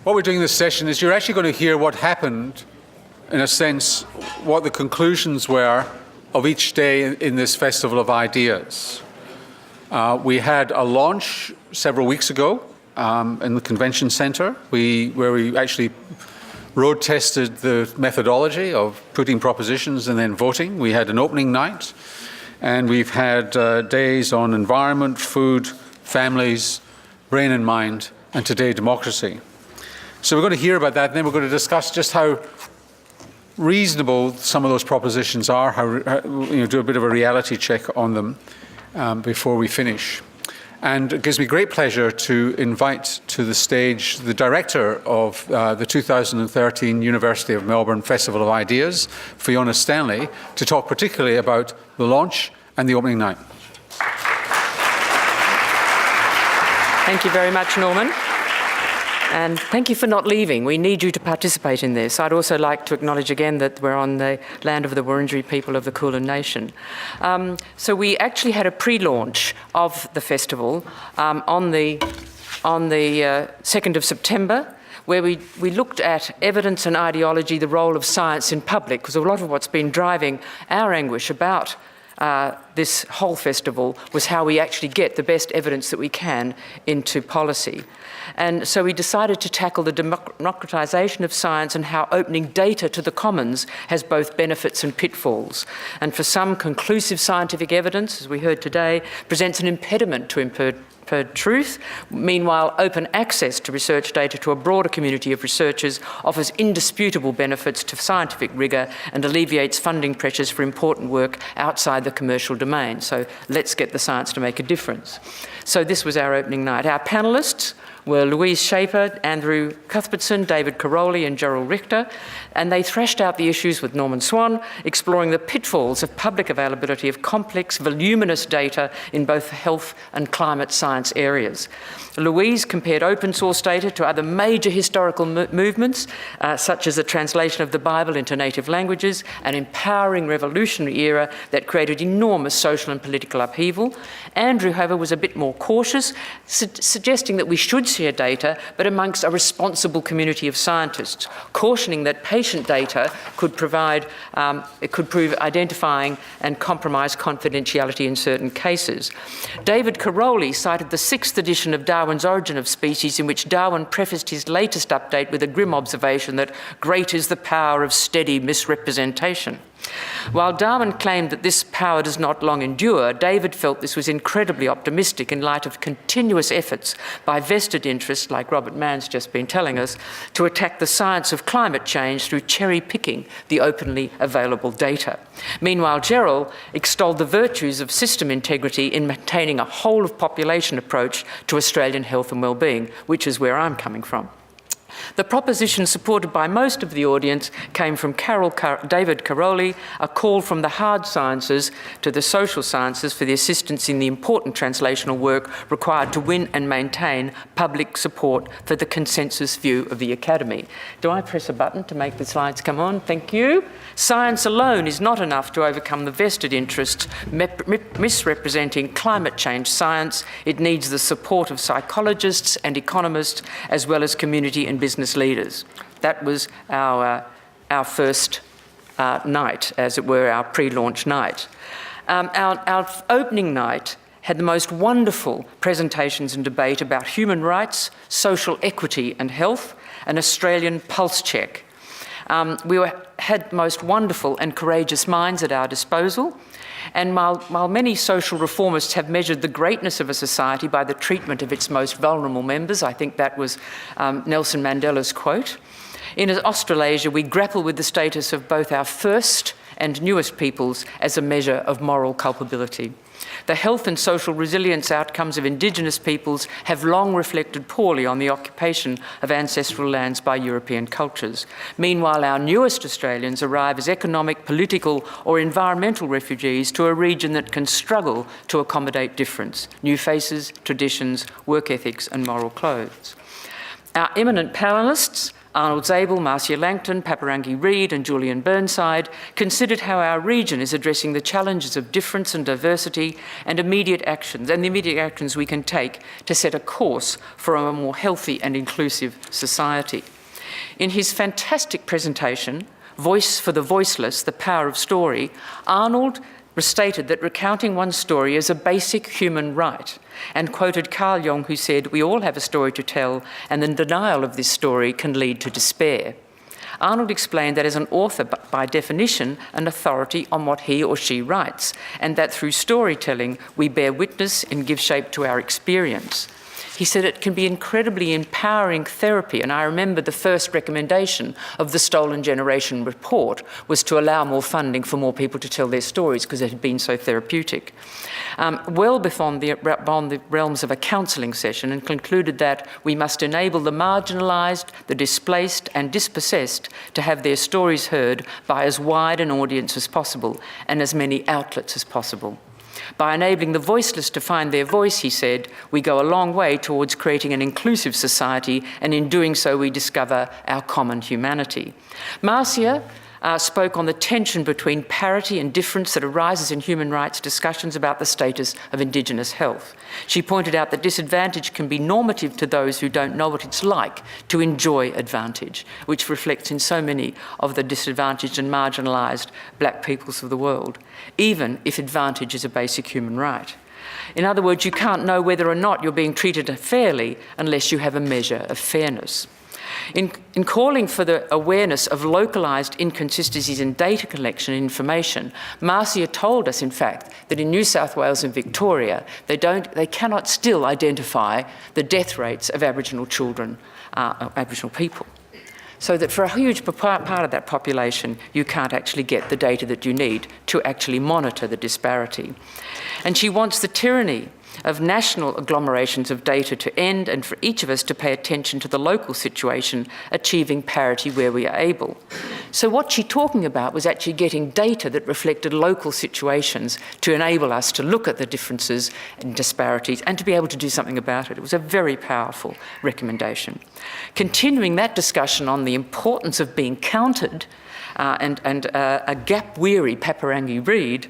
What we're doing in this session is you're actually going to hear what happened, in a sense, what the conclusions were of each day in this Festival of Ideas. We had a launch several weeks ago in the Convention Centre, where we actually road tested the methodology of putting propositions and then voting. We had an opening night, and we've had days on environment, food, families, brain and mind, and today democracy. So we're going to hear about that, and then we're going to discuss just how reasonable some of those propositions are, do a bit of a reality check on them before we finish. And it gives me great pleasure to invite to the stage the director of the 2013 University of Melbourne Festival of Ideas, Fiona Stanley, to talk particularly about the launch and the opening night. Thank you very much, Norman. And thank you for not leaving. We need you to participate in this. I'd also like to acknowledge again that we're on the land of the Wurundjeri people of the Kulin Nation. So we actually had a pre-launch of the festival on the 2nd of September, where we looked at evidence and ideology, the role of science in public, because a lot of what's been driving our anguish about this whole festival was how we actually get the best evidence that we can into policy. And so we decided to tackle the democratisation of science and how opening data to the commons has both benefits and pitfalls. And for some, conclusive scientific evidence, as we heard today, presents an impediment to inferred truth. Meanwhile, open access to research data to a broader community of researchers offers indisputable benefits to scientific rigour and alleviates funding pressures for important work outside the commercial domain. So let's get the science to make a difference. So this was our opening night. Our panellists were Louise Schaper, Andrew Cuthbertson, David Karoly and Gerald Richter, and they thrashed out the issues with Norman Swan, exploring the pitfalls of public availability of complex, voluminous data in both health and climate science areas. Louise compared open source data to other major historical movements, such as the translation of the Bible into native languages, an empowering revolutionary era that created enormous social and political upheaval. Andrew, however, was a bit more cautious, suggesting that we should share data, but amongst a responsible community of scientists, cautioning that patient data could prove identifying and compromise confidentiality in certain cases. David Karoly cited the 6th edition of Darwin's Origin of Species, in which Darwin prefaced his latest update with a grim observation that great is the power of steady misrepresentation. While Darwin claimed that this power does not long endure, David felt this was incredibly optimistic in light of continuous efforts by vested interests, like Robert Mann's just been telling us, to attack the science of climate change through cherry-picking the openly available data. Meanwhile, Gerald extolled the virtues of system integrity in maintaining a whole-of-population approach to Australian health and wellbeing, which is where I'm coming from. The proposition supported by most of the audience came from David Karoly, a call from the hard sciences to the social sciences for the assistance in the important translational work required to win and maintain public support for the consensus view of the Academy. Do I press a button to make the slides come on? Thank you. Science alone is not enough to overcome the vested interests misrepresenting climate change science. It needs the support of psychologists and economists, as well as community and business leaders. That was our first night, as it were, our pre-launch night. Our opening night had the most wonderful presentations and debate about human rights, social equity and health, an Australian pulse check. We had most wonderful and courageous minds at our disposal. And while many social reformists have measured the greatness of a society by the treatment of its most vulnerable members, I think that was Nelson Mandela's quote, in Australasia we grapple with the status of both our first and newest peoples as a measure of moral culpability. The health and social resilience outcomes of Indigenous peoples have long reflected poorly on the occupation of ancestral lands by European cultures. Meanwhile, our newest Australians arrive as economic, political or environmental refugees to a region that can struggle to accommodate difference, new faces, traditions, work ethics and moral codes. Our eminent panellists Arnold Zabel, Marcia Langton, Paparangi Reid and Julian Burnside considered how our region is addressing the challenges of difference and diversity and the immediate actions we can take to set a course for a more healthy and inclusive society. In his fantastic presentation, Voice for the Voiceless, The Power of Story, Arnold stated that recounting one's story is a basic human right, and quoted Carl Jung, who said, "We all have a story to tell, and the denial of this story can lead to despair." Arnold explained that as an author, by definition, an authority on what he or she writes, and that through storytelling we bear witness and give shape to our experience. He said it can be incredibly empowering therapy, and I remember the first recommendation of the Stolen Generation report was to allow more funding for more people to tell their stories because it had been so therapeutic. Well beyond the realms of a counselling session, and concluded that we must enable the marginalised, the displaced and dispossessed to have their stories heard by as wide an audience as possible and as many outlets as possible. By enabling the voiceless to find their voice, he said, we go a long way towards creating an inclusive society, and in doing so we discover our common humanity. Marcia spoke on the tension between parity and difference that arises in human rights discussions about the status of Indigenous health. She pointed out that disadvantage can be normative to those who don't know what it's like to enjoy advantage, which reflects in so many of the disadvantaged and marginalised black peoples of the world, even if advantage is a basic human right. In other words, you can't know whether or not you're being treated fairly unless you have a measure of fairness. In calling for the awareness of localised inconsistencies in data collection and information, Marcia told us, in fact, that in New South Wales and Victoria, they cannot still identify the death rates of Aboriginal children, Aboriginal people. So that for a huge part of that population, you can't actually get the data that you need to actually monitor the disparity. And she wants the tyranny of national agglomerations of data to end, and for each of us to pay attention to the local situation, achieving parity where we are able. So what she's talking about was actually getting data that reflected local situations to enable us to look at the differences and disparities and to be able to do something about it. It was a very powerful recommendation. Continuing that discussion on the importance of being counted, a gap-weary Paparangi Reid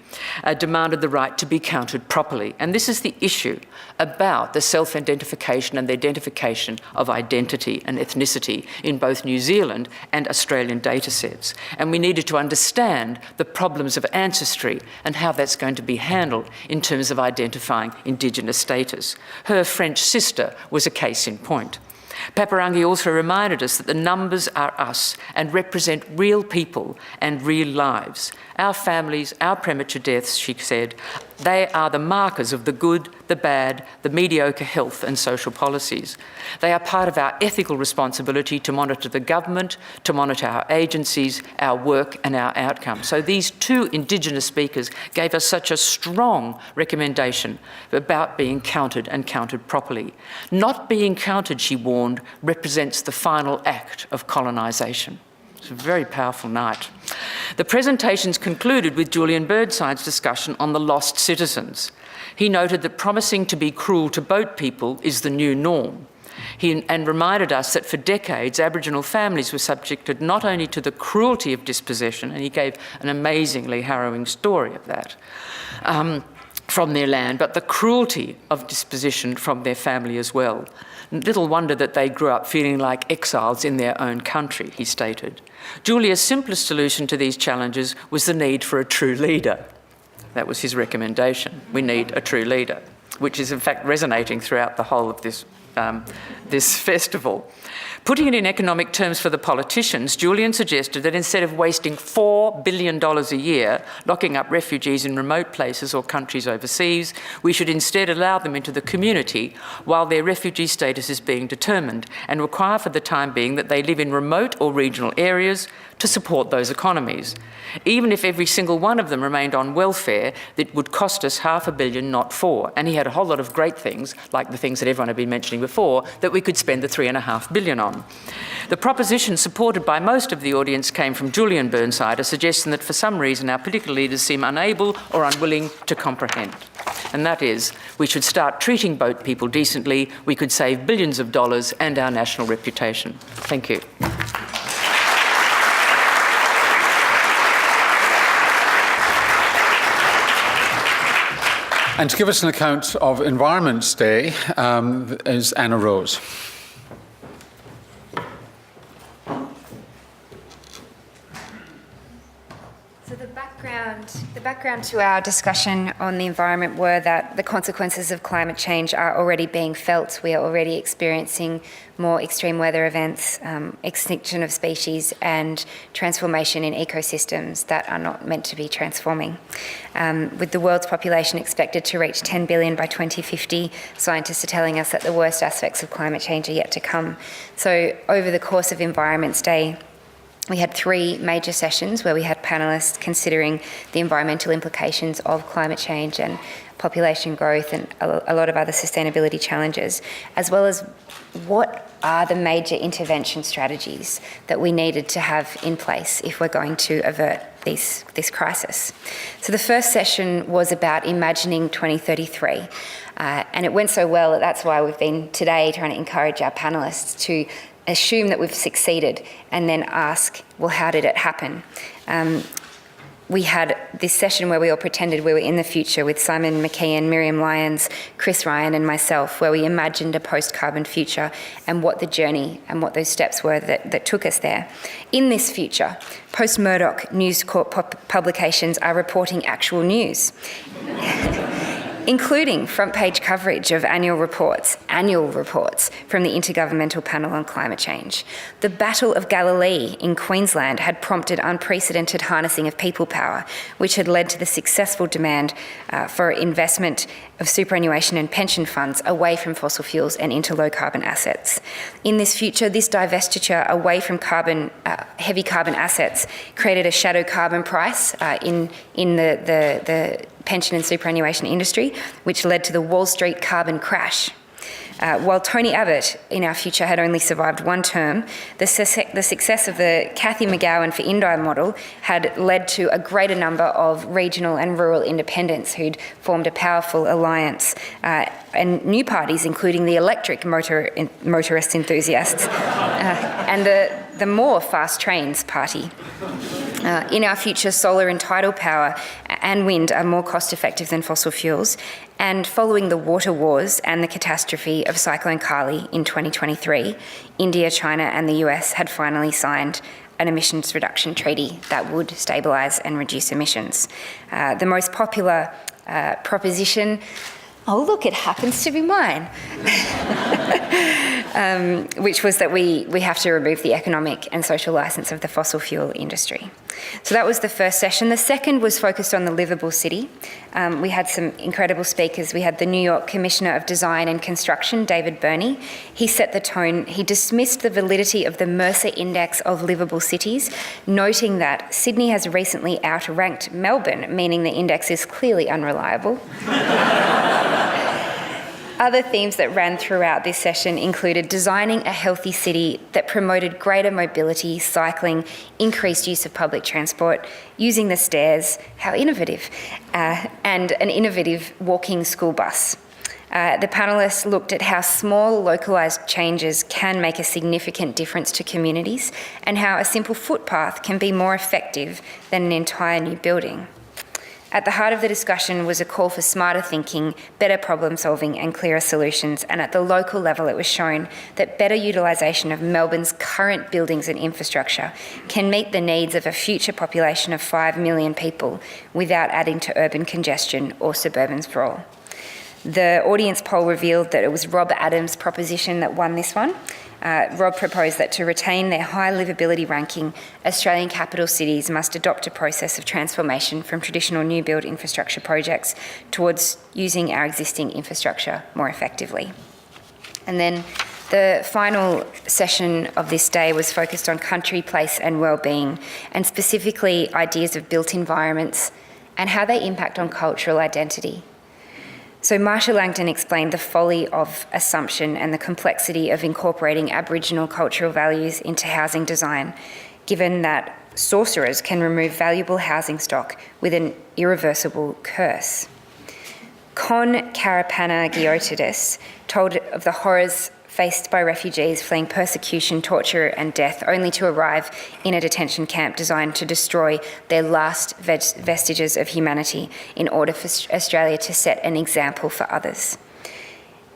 demanded the right to be counted properly. And this is the issue about the self-identification and the identification of identity and ethnicity in both New Zealand and Australian data sets. And we needed to understand the problems of ancestry and how that's going to be handled in terms of identifying Indigenous status. Her French sister was a case in point. Paparangi also reminded us that the numbers are us and represent real people and real lives. Our families, our premature deaths, she said, they are the markers of the good, the bad, the mediocre health and social policies. They are part of our ethical responsibility to monitor the government, to monitor our agencies, our work and our outcomes. So these two Indigenous speakers gave us such a strong recommendation about being counted and counted properly. Not being counted, she warned, represents the final act of colonisation. It's a very powerful night. The presentations concluded with Julian Burnside's discussion on the lost citizens. He noted that promising to be cruel to boat people is the new norm. And reminded us that for decades, Aboriginal families were subjected not only to the cruelty of dispossession, and he gave an amazingly harrowing story of that, from their land, but the cruelty of dispossession from their family as well. Little wonder that they grew up feeling like exiles in their own country, he stated. Julia's simplest solution to these challenges was the need for a true leader. That was his recommendation. We need a true leader, which is in fact resonating throughout the whole of this festival. Putting it in economic terms for the politicians, Julian suggested that instead of wasting $4 billion a year locking up refugees in remote places or countries overseas, we should instead allow them into the community while their refugee status is being determined, and require for the time being that they live in remote or regional areas to support those economies. Even if every single one of them remained on welfare, it would cost us $500 million, not $4 billion. And he had a whole lot of great things, like the things that everyone had been mentioning before, that we could spend the $3.5 billion on. The proposition, supported by most of the audience, came from Julian Burnside, a suggestion that for some reason our political leaders seem unable or unwilling to comprehend. And that is, we should start treating boat people decently, we could save billions of dollars and our national reputation. Thank you. And to give us an account of Environment's Day is Anna Rose. So the background to our discussion on the environment were that the consequences of climate change are already being felt. We are already experiencing more extreme weather events, extinction of species, and transformation in ecosystems that are not meant to be transforming. With the world's population expected to reach 10 billion by 2050, scientists are telling us that the worst aspects of climate change are yet to come. So over the course of Environment's Day, we had 3 major sessions where we had panellists considering the environmental implications of climate change and population growth and a lot of other sustainability challenges, as well as what are the major intervention strategies that we needed to have in place if we're going to avert this crisis. So the first session was about imagining 2033, and it went so well that that's why we've been today trying to encourage our panellists to assume that we've succeeded and then ask, well, how did it happen? We had this session where we all pretended we were in the future with Simon McKeon, Miriam Lyons, Chris Ryan and myself, where we imagined a post-carbon future and what the journey and what those steps were that took us there. In this future, post-Murdoch News Corp publications are reporting actual news. Including front-page coverage of annual reports from the Intergovernmental Panel on Climate Change. The Battle of Galilee in Queensland had prompted unprecedented harnessing of people power, which had led to the successful demand for investment of superannuation and pension funds away from fossil fuels and into low-carbon assets. In this future, this divestiture away from heavy carbon assets created a shadow carbon price in the pension and superannuation industry, which led to the Wall Street carbon crash. While Tony Abbott in our future had only survived 1 term, the success of the Cathy McGowan for Indi model had led to a greater number of regional and rural independents who'd formed a powerful alliance, and new parties, including the electric motorist enthusiasts and the more fast trains party. In our future, solar and tidal power and wind are more cost-effective than fossil fuels. And following the water wars and the catastrophe of Cyclone Carly in 2023, India, China and the US had finally signed an emissions reduction treaty that would stabilise and reduce emissions. The most popular proposition, oh look, it happens to be mine, which was that we have to remove the economic and social licence of the fossil fuel industry. So that was the first session. The second was focused on the livable city. We had some incredible speakers. We had the New York Commissioner of Design and Construction, David Burney. He set the tone. He dismissed the validity of the Mercer Index of livable cities, noting that Sydney has recently outranked Melbourne, meaning the index is clearly unreliable. Other themes that ran throughout this session included designing a healthy city that promoted greater mobility, cycling, increased use of public transport, using the stairs, how innovative, and an innovative walking school bus. The panellists looked at how small localised changes can make a significant difference to communities and how a simple footpath can be more effective than an entire new building. At the heart of the discussion was a call for smarter thinking, better problem solving and clearer solutions, and at the local level it was shown that better utilisation of Melbourne's current buildings and infrastructure can meet the needs of a future population of 5 million people without adding to urban congestion or suburban sprawl. The audience poll revealed that it was Rob Adams' proposition that won this one. Rob proposed that to retain their high livability ranking, Australian capital cities must adopt a process of transformation from traditional new build infrastructure projects towards using our existing infrastructure more effectively. And then the final session of this day was focused on country, place and wellbeing, and specifically ideas of built environments and how they impact on cultural identity. So Marsha Langton explained the folly of assumption and the complexity of incorporating Aboriginal cultural values into housing design, given that sorcerers can remove valuable housing stock with an irreversible curse. Kon Karapanagiotidis told of the horrors faced by refugees fleeing persecution, torture and death, only to arrive in a detention camp designed to destroy their last vestiges of humanity in order for Australia to set an example for others.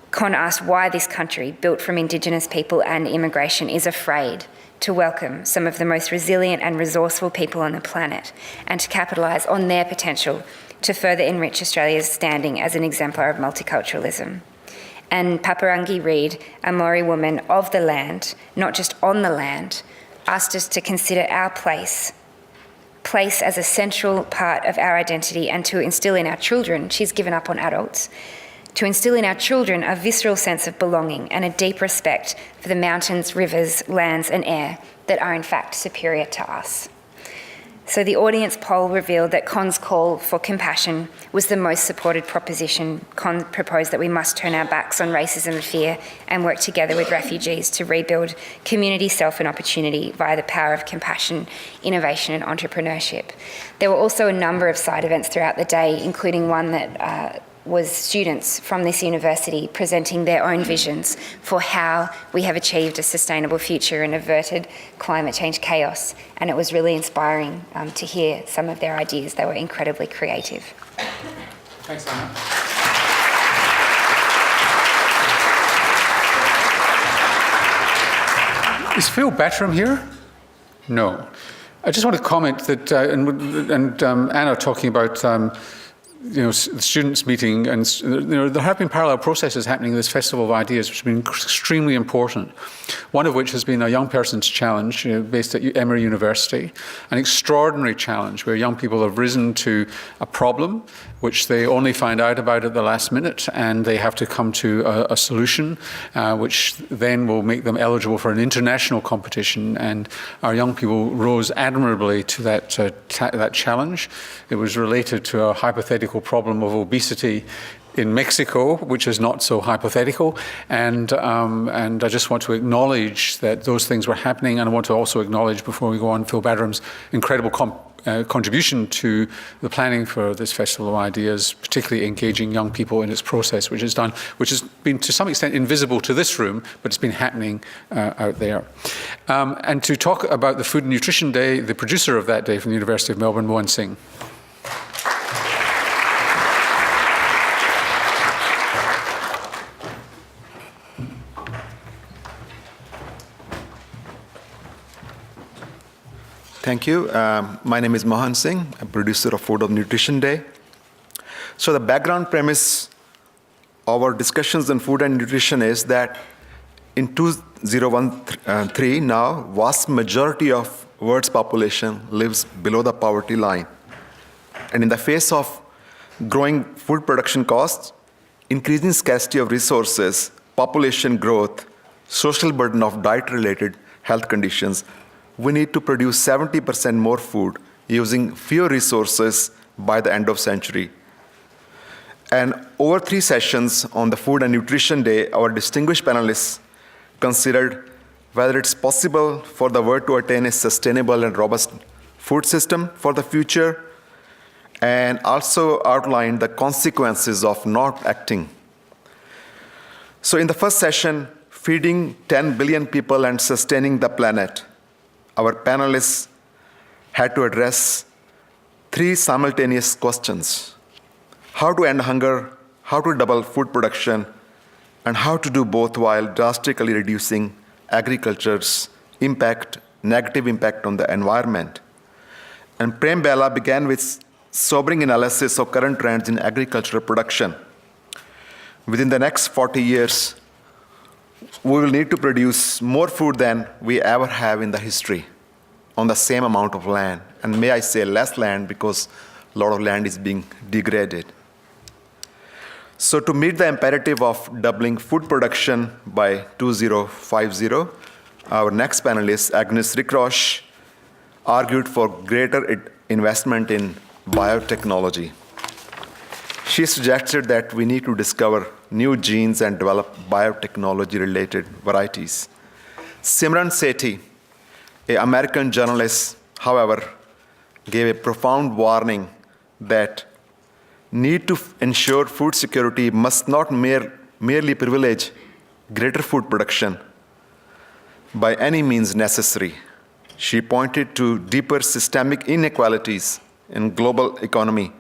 Kon asked why this country, built from Indigenous people and immigration, is afraid to welcome some of the most resilient and resourceful people on the planet and to capitalise on their potential to further enrich Australia's standing as an exemplar of multiculturalism. And Paparangi Reid, a Maori woman of the land, not just on the land, asked us to consider our place as a central part of our identity and to instill in our children, she's given up on adults, to instill in our children a visceral sense of belonging and a deep respect for the mountains, rivers, lands and air that are in fact superior to us. So the audience poll revealed that Kon's call for compassion was the most supported proposition. Kon proposed that we must turn our backs on racism and fear and work together with refugees to rebuild community self and opportunity via the power of compassion, innovation and entrepreneurship. There were also a number of side events throughout the day, including one that was students from this university presenting their own visions for how we have achieved a sustainable future and averted climate change chaos. And it was really inspiring to hear some of their ideas. They were incredibly creative. Thanks, Anna. Is Phil Battram here? No. I just want to comment that, Anna talking about the students meeting, and there have been parallel processes happening in this Festival of Ideas, which have been extremely important. One of which has been a young person's challenge, based at Emory University, an extraordinary challenge where young people have risen to a problem which they only find out about at the last minute, and they have to come to a solution, which then will make them eligible for an international competition. And our young people rose admirably to that challenge. It was related to a hypothetical problem of obesity in Mexico, which is not so hypothetical, and I just want to acknowledge that those things were happening, and I want to also acknowledge, before we go on, Phil Battram's incredible contribution to the planning for this Festival of Ideas, particularly engaging young people in its process, which has been to some extent invisible to this room, but it's been happening out there. And to talk about the Food and Nutrition Day, the producer of that day from the University of Melbourne, Mohan Singh. Thank you. My name is Mohan Singh, I'm producer of Food and Nutrition Day. So the background premise of our discussions on food and nutrition is that in 2013 now, vast majority of world's population lives below the poverty line. And in the face of growing food production costs, increasing scarcity of resources, population growth, social burden of diet-related health conditions, we need to produce 70% more food using fewer resources by the end of century. And over 3 sessions on the Food and Nutrition Day, our distinguished panelists considered whether it's possible for the world to attain a sustainable and robust food system for the future, and also outlined the consequences of not acting. So in the first session, Feeding 10 billion people and Sustaining the Planet, our panelists had to address 3 simultaneous questions: how to end hunger, how to double food production, and how to do both while drastically reducing agriculture's negative impact on the environment. And Prem Bella began with sobering analysis of current trends in agricultural production. Within the next 40 years, we will need to produce more food than we ever have in the history on the same amount of land. And may I say less land, because a lot of land is being degraded. So to meet the imperative of doubling food production by 2050, our next panelist, Agnes Rickrosh, argued for greater investment in biotechnology. She suggested that we need to discover new genes and develop biotechnology-related varieties. Simran Sethi, an American journalist, however, gave a profound warning that need to ensure food security must not merely privilege greater food production by any means necessary. She pointed to deeper systemic inequalities in global economy,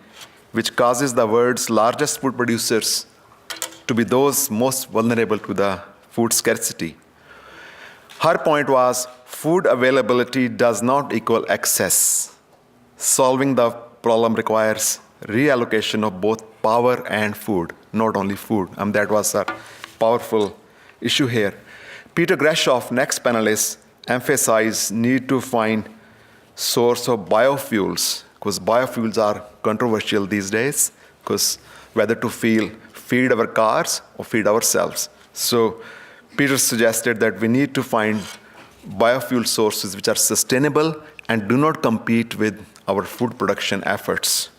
which causes the world's largest food producers to be those most vulnerable to the food scarcity. Her point was, food availability does not equal excess. Solving the problem requires reallocation of both power and food, not only food. That was a powerful issue here. Peter Grashoff, next panelist, emphasized need to find source of biofuels, because biofuels are controversial these days, because whether to feed our cars or feed ourselves. So Peter suggested that we need to find biofuel sources which are sustainable and do not compete with our food production efforts.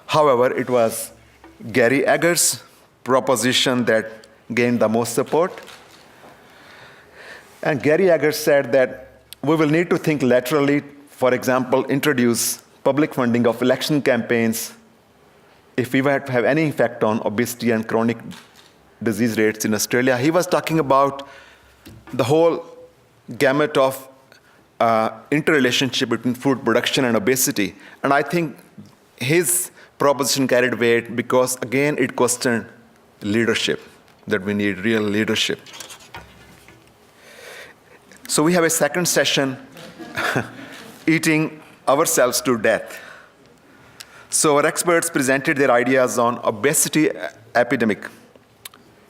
However, it was Gary Egger's proposition that gained the most support. And Gary Egger said that we will need to think laterally, for example, introduce public funding of election campaigns if we were to have any effect on obesity and chronic disease rates in Australia. He was talking about the whole gamut of interrelationship between food production and obesity. And I think his proposition carried weight because, again, it questioned leadership, that we need real leadership. So we have a second session, eating ourselves to death. So our experts presented their ideas on obesity epidemic,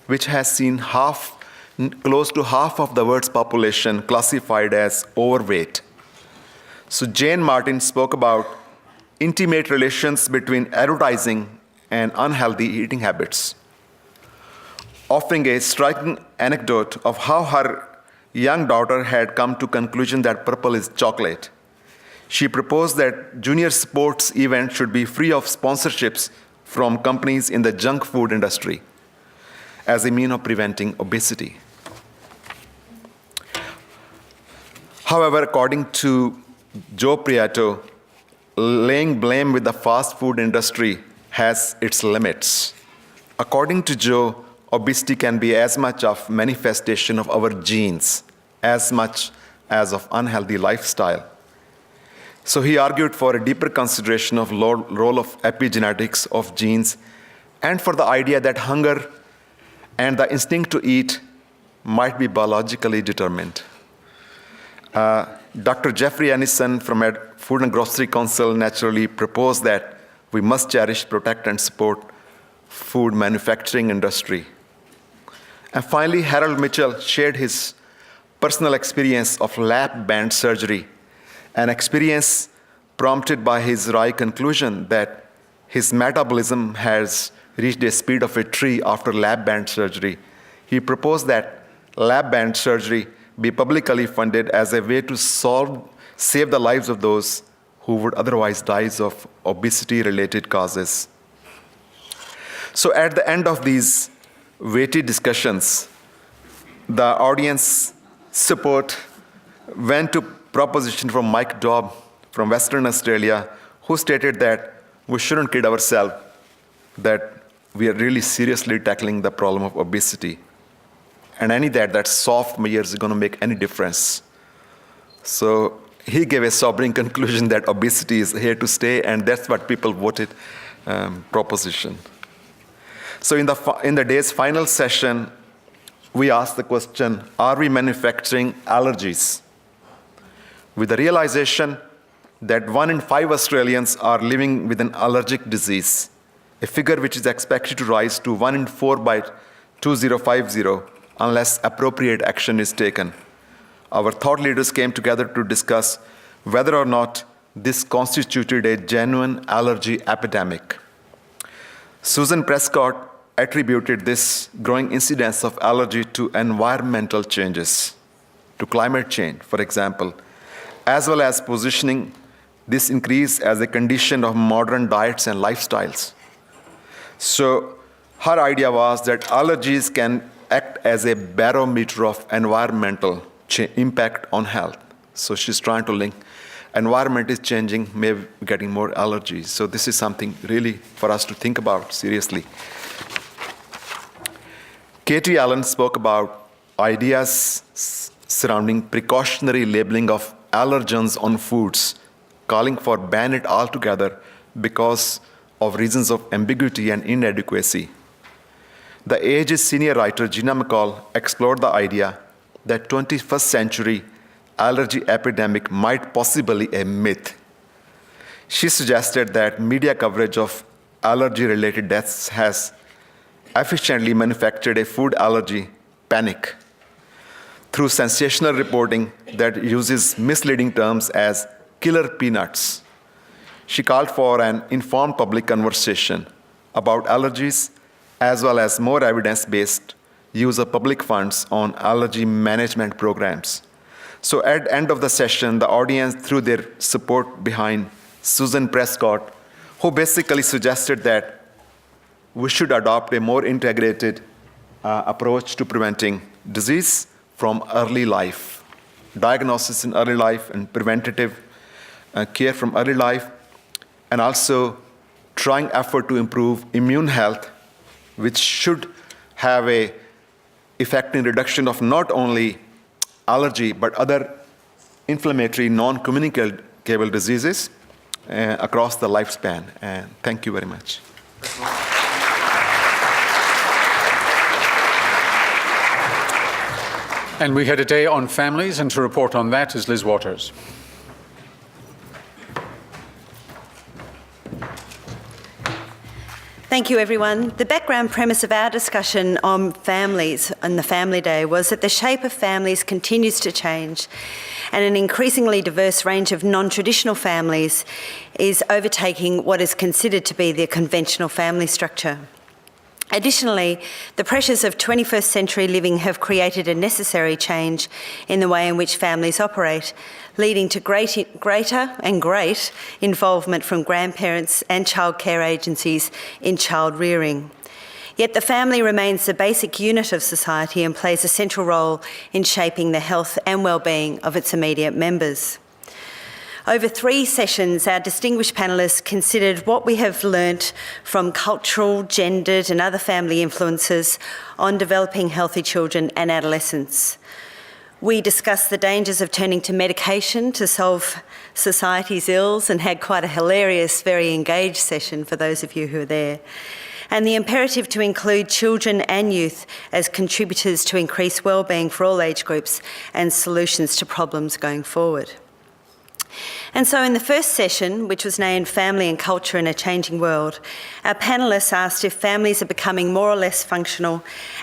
which has seen close to half of the world's population classified as overweight. So Jane Martin spoke about intimate relations between advertising and unhealthy eating habits, offering a striking anecdote of how her young daughter had come to conclusion that purple is chocolate. She proposed that junior sports events should be free of sponsorships from companies in the junk food industry as a means of preventing obesity. However, according to Joe Prieto, laying blame with the fast food industry has its limits. According to Joe, obesity can be as much of manifestation of our genes as much as of unhealthy lifestyle. So he argued for a deeper consideration of role of epigenetics of genes and for the idea that hunger and the instinct to eat might be biologically determined. Dr. Jeffrey Annison from Food and Grocery Council naturally proposed that we must cherish, protect, and support food manufacturing industry. And finally, Harold Mitchell shared his personal experience of lap-band surgery, an experience prompted by his wry conclusion that his metabolism has reached a speed of a tree after lap-band surgery. He proposed that lap-band surgery be publicly funded as a way to save the lives of those who would otherwise die of obesity-related causes. So at the end of these weighty discussions, the audience support went to proposition from Mike Daube from Western Australia, who stated that we shouldn't kid ourselves that we are really seriously tackling the problem of obesity. And that soft measures is going to make any difference. So he gave a sobering conclusion that obesity is here to stay, and that's what people voted proposition. So in the day's final session, we asked the question, are we manufacturing allergies? With the realization that 1 in 5 Australians are living with an allergic disease, a figure which is expected to rise to 1 in 4 by 2050 unless appropriate action is taken. Our thought leaders came together to discuss whether or not this constituted a genuine allergy epidemic. Susan Prescott attributed this growing incidence of allergy to environmental changes, to climate change, for example, as well as positioning this increase as a condition of modern diets and lifestyles. So her idea was that allergies can act as a barometer of environmental impact on health. So she's trying to link environment is changing, maybe getting more allergies. So this is something really for us to think about seriously. Katie Allen spoke about ideas surrounding precautionary labeling of allergens on foods, calling for ban it altogether because of reasons of ambiguity and inadequacy. The Age's senior writer, Gina McCall, explored the idea that 21st century allergy epidemic might possibly be a myth. She suggested that media coverage of allergy-related deaths has efficiently manufactured a food allergy panic through sensational reporting that uses misleading terms as killer peanuts. She called for an informed public conversation about allergies as well as more evidence-based use of public funds on allergy management programs. So at the end of the session, the audience threw their support behind Susan Prescott, who basically suggested that we should adopt a more integrated approach to preventing disease from early life, diagnosis in early life and preventative care from early life, and also trying effort to improve immune health, which should have an effect in reduction of not only allergy, but other inflammatory, non-communicable diseases across the lifespan. And thank you very much. And we had a day on families, and to report on that is Lea Waters. Thank you, everyone. The background premise of our discussion on families and the Family Day was that the shape of families continues to change, and an increasingly diverse range of non-traditional families is overtaking what is considered to be the conventional family structure. Additionally, the pressures of 21st century living have created a necessary change in the way in which families operate, leading to great involvement from grandparents and childcare agencies in child rearing. Yet the family remains the basic unit of society and plays a central role in shaping the health and wellbeing of its immediate members. Over 3 sessions, our distinguished panellists considered what we have learnt from cultural, gendered and other family influences on developing healthy children and adolescents. We discussed the dangers of turning to medication to solve society's ills and had quite a hilarious, very engaged session for those of you who were there. And the imperative to include children and youth as contributors to increase wellbeing for all age groups and solutions to problems going forward. And so in the first session, which was named Family and Culture in a Changing World, our panellists asked if families are becoming more or less functional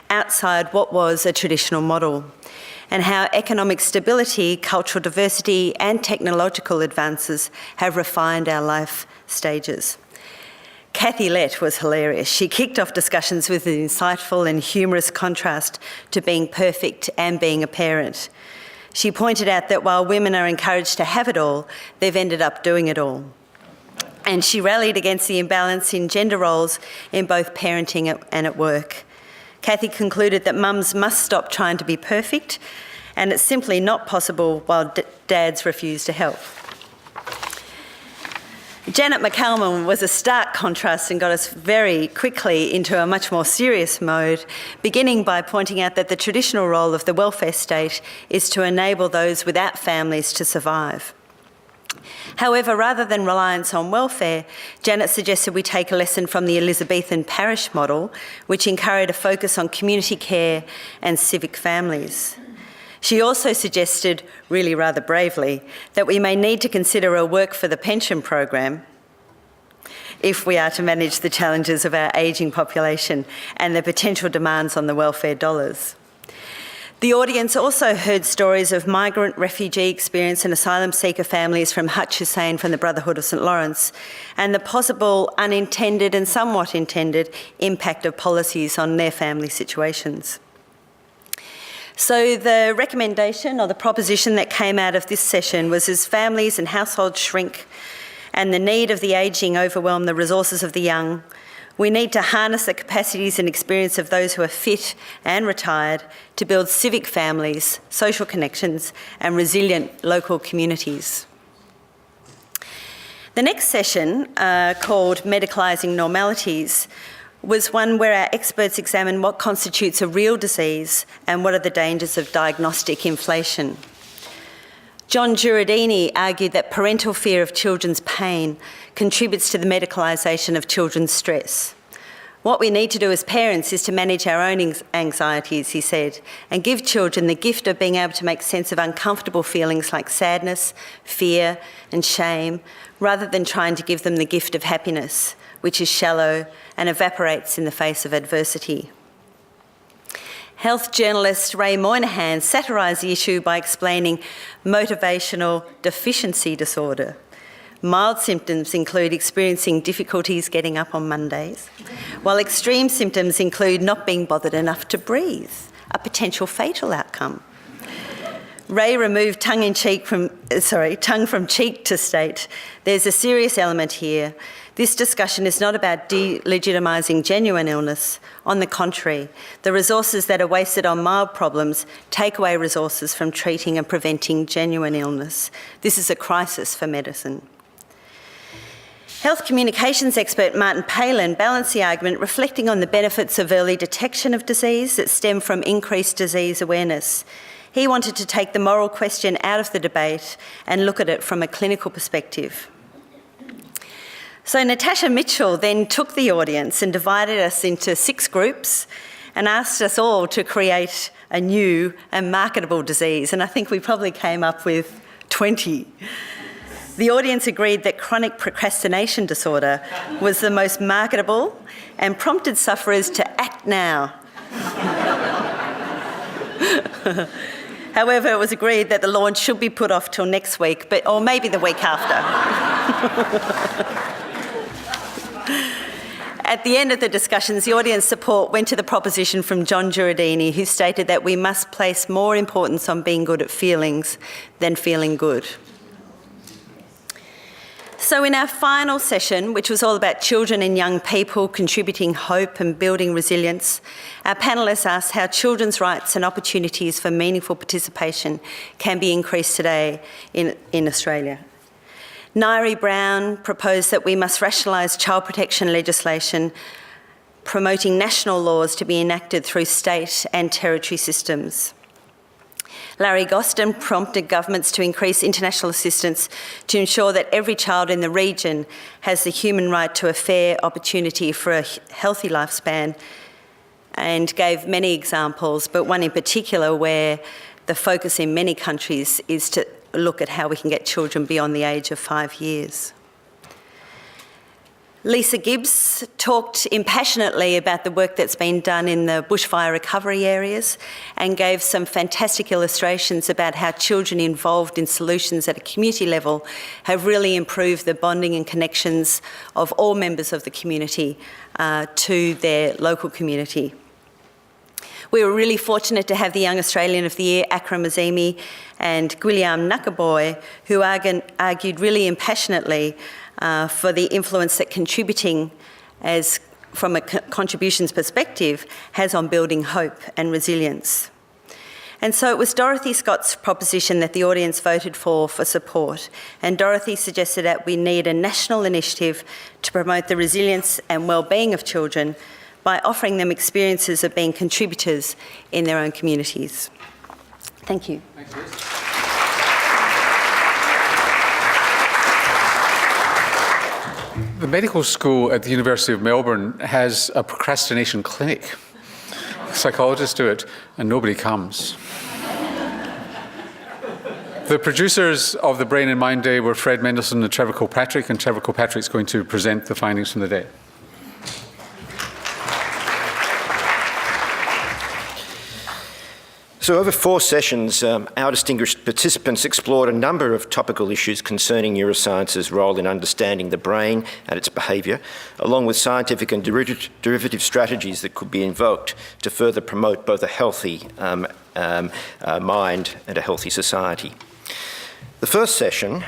outside what was a traditional model, and how economic stability, cultural diversity and technological advances have refined our life stages. Kathy Lett was hilarious. She kicked off discussions with an insightful and humorous contrast to being perfect and being a parent. She pointed out that while women are encouraged to have it all, they've ended up doing it all. And she rallied against the imbalance in gender roles in both parenting and at work. Kathy concluded that mums must stop trying to be perfect, and it's simply not possible while dads refuse to help. Janet McCalman was a stark contrast and got us very quickly into a much more serious mode, beginning by pointing out that the traditional role of the welfare state is to enable those without families to survive. However, rather than reliance on welfare, Janet suggested we take a lesson from the Elizabethan parish model, which encouraged a focus on community care and civic families. She also suggested, really rather bravely, that we may need to consider a work for the pension program if we are to manage the challenges of our ageing population and the potential demands on the welfare dollars. The audience also heard stories of migrant, refugee experience and asylum seeker families from Hutch Hussein from the Brotherhood of St Lawrence, and the possible unintended and somewhat intended impact of policies on their family situations. So the recommendation or the proposition that came out of this session was, as families and households shrink and the need of the ageing overwhelm the resources of the young, we need to harness the capacities and experience of those who are fit and retired to build civic families, social connections and resilient local communities. The next session, called Medicalising Normalities, was one where our experts examined what constitutes a real disease and what are the dangers of diagnostic inflation. John Giuradini argued that parental fear of children's pain contributes to the medicalisation of children's stress. What we need to do as parents is to manage our own anxieties, he said, and give children the gift of being able to make sense of uncomfortable feelings like sadness, fear and shame, rather than trying to give them the gift of happiness, which is shallow and evaporates in the face of adversity. Health journalist Ray Moynihan satirised the issue by explaining motivational deficiency disorder. Mild symptoms include experiencing difficulties getting up on Mondays, while extreme symptoms include not being bothered enough to breathe, a potential fatal outcome. Ray removed tongue from cheek to state, there's a serious element here. This discussion is not about delegitimising genuine illness. On the contrary, the resources that are wasted on mild problems take away resources from treating and preventing genuine illness. This is a crisis for medicine. Health communications expert Martin Palin balanced the argument, reflecting on the benefits of early detection of disease that stem from increased disease awareness. He wanted to take the moral question out of the debate and look at it from a clinical perspective. So Natasha Mitchell then took the audience and divided us into 6 groups and asked us all to create a new and marketable disease. And I think we probably came up with 20. The audience agreed that chronic procrastination disorder was the most marketable and prompted sufferers to act now. However, it was agreed that the launch should be put off till next week, or maybe the week after. At the end of the discussions, the audience support went to the proposition from John Giuradini, who stated that we must place more importance on being good at feelings than feeling good. So in our final session, which was all about children and young people contributing hope and building resilience, our panellists asked how children's rights and opportunities for meaningful participation can be increased today in Australia. Nairi Brown proposed that we must rationalise child protection legislation, promoting national laws to be enacted through state and territory systems. Larry Gosden prompted governments to increase international assistance to ensure that every child in the region has the human right to a fair opportunity for a healthy lifespan, and gave many examples, but one in particular where the focus in many countries is to look at how we can get children beyond the age of 5 years. Lisa Gibbs talked impassionately about the work that's been done in the bushfire recovery areas and gave some fantastic illustrations about how children involved in solutions at a community level have really improved the bonding and connections of all members of the community to their local community. We were really fortunate to have the Young Australian of the Year, Akram Azimi, and Guillaume Nakaboy, who argued really impassionately for the influence that contributing from a contributions perspective has on building hope and resilience. And so it was Dorothy Scott's proposition that the audience voted for support. And Dorothy suggested that we need a national initiative to promote the resilience and wellbeing of children by offering them experiences of being contributors in their own communities. Thank you. Thanks, Liz. The medical school at the University of Melbourne has a procrastination clinic. Psychologists do it, and nobody comes. The producers of the Brain and Mind Day were Fred Mendelsohn and Trevor Kilpatrick, and Trevor Kilpatrick's going to present the findings from the day. So over 4 sessions, our distinguished participants explored a number of topical issues concerning neuroscience's role in understanding the brain and its behaviour, along with scientific and derivative strategies that could be invoked to further promote both a healthy mind and a healthy society. The first session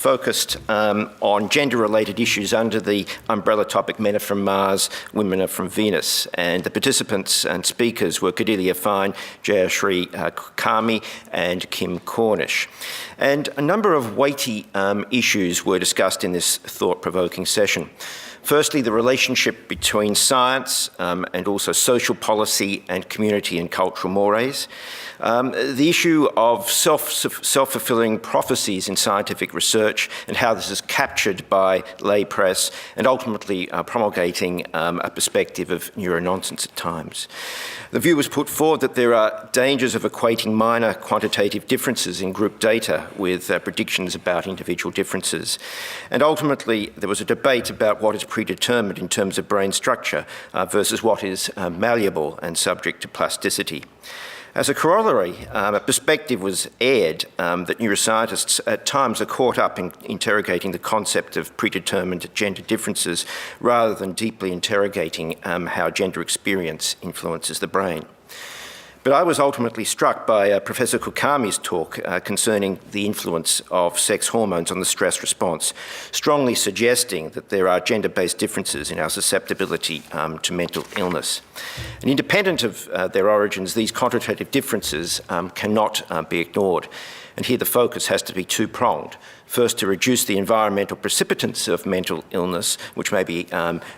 focused on gender-related issues under the umbrella topic Men are from Mars, Women are from Venus. And the participants and speakers were Cordelia Fine, Jayashri Kami and Kim Cornish. And a number of weighty issues were discussed in this thought-provoking session. Firstly, the relationship between science and also social policy and community and cultural mores. The issue of self-fulfilling prophecies in scientific research and how this is captured by lay press and ultimately promulgating a perspective of neuro-nonsense at times. The view was put forward that there are dangers of equating minor quantitative differences in group data with predictions about individual differences. And ultimately, there was a debate about what is predetermined in terms of brain structure versus what is malleable and subject to plasticity. As a corollary, a perspective was aired that neuroscientists at times are caught up in interrogating the concept of predetermined gender differences rather than deeply interrogating how gender experience influences the brain. But I was ultimately struck by Professor Kukami's talk concerning the influence of sex hormones on the stress response, strongly suggesting that there are gender-based differences in our susceptibility to mental illness. And independent of their origins, these quantitative differences cannot be ignored. And here the focus has to be two-pronged. First, to reduce the environmental precipitants of mental illness, which may be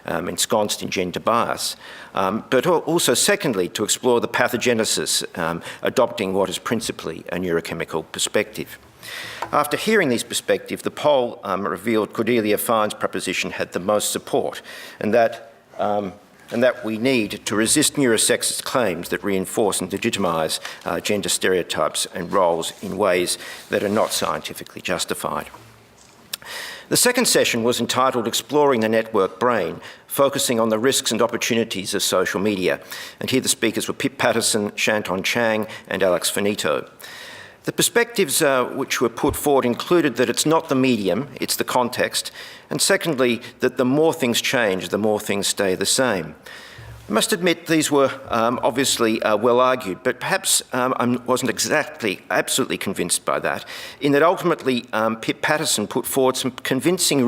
ensconced in gender bias, but also, secondly, to explore the pathogenesis, adopting what is principally a neurochemical perspective. After hearing these perspectives, the poll revealed Cordelia Fine's proposition had the most support, and that we need to resist neurosexist claims that reinforce and legitimise gender stereotypes and roles in ways that are not scientifically justified. The second session was entitled Exploring the Network Brain, focusing on the risks and opportunities of social media. And here the speakers were Pip Patterson, Shanton Chang and Alex Finito. The perspectives which were put forward included that it's not the medium, it's the context, and secondly, that the more things change, the more things stay the same. I must admit these were obviously well argued, but perhaps I wasn't absolutely convinced by that, in that ultimately Pip Patterson put forward some convincing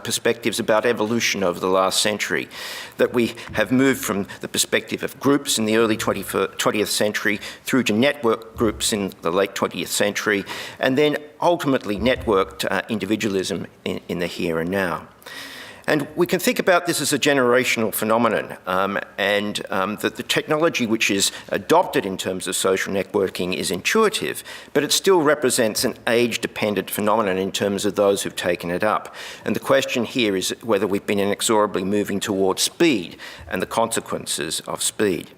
perspectives about evolution over the last century, that we have moved from the perspective of groups in the early 20th century through to network groups in the late 20th century, and then ultimately networked individualism in the here and now. And we can think about this as a generational phenomenon, and that the technology which is adopted in terms of social networking is intuitive, but it still represents an age-dependent phenomenon in terms of those who've taken it up. And the question here is whether we've been inexorably moving towards speed and the consequences of speed.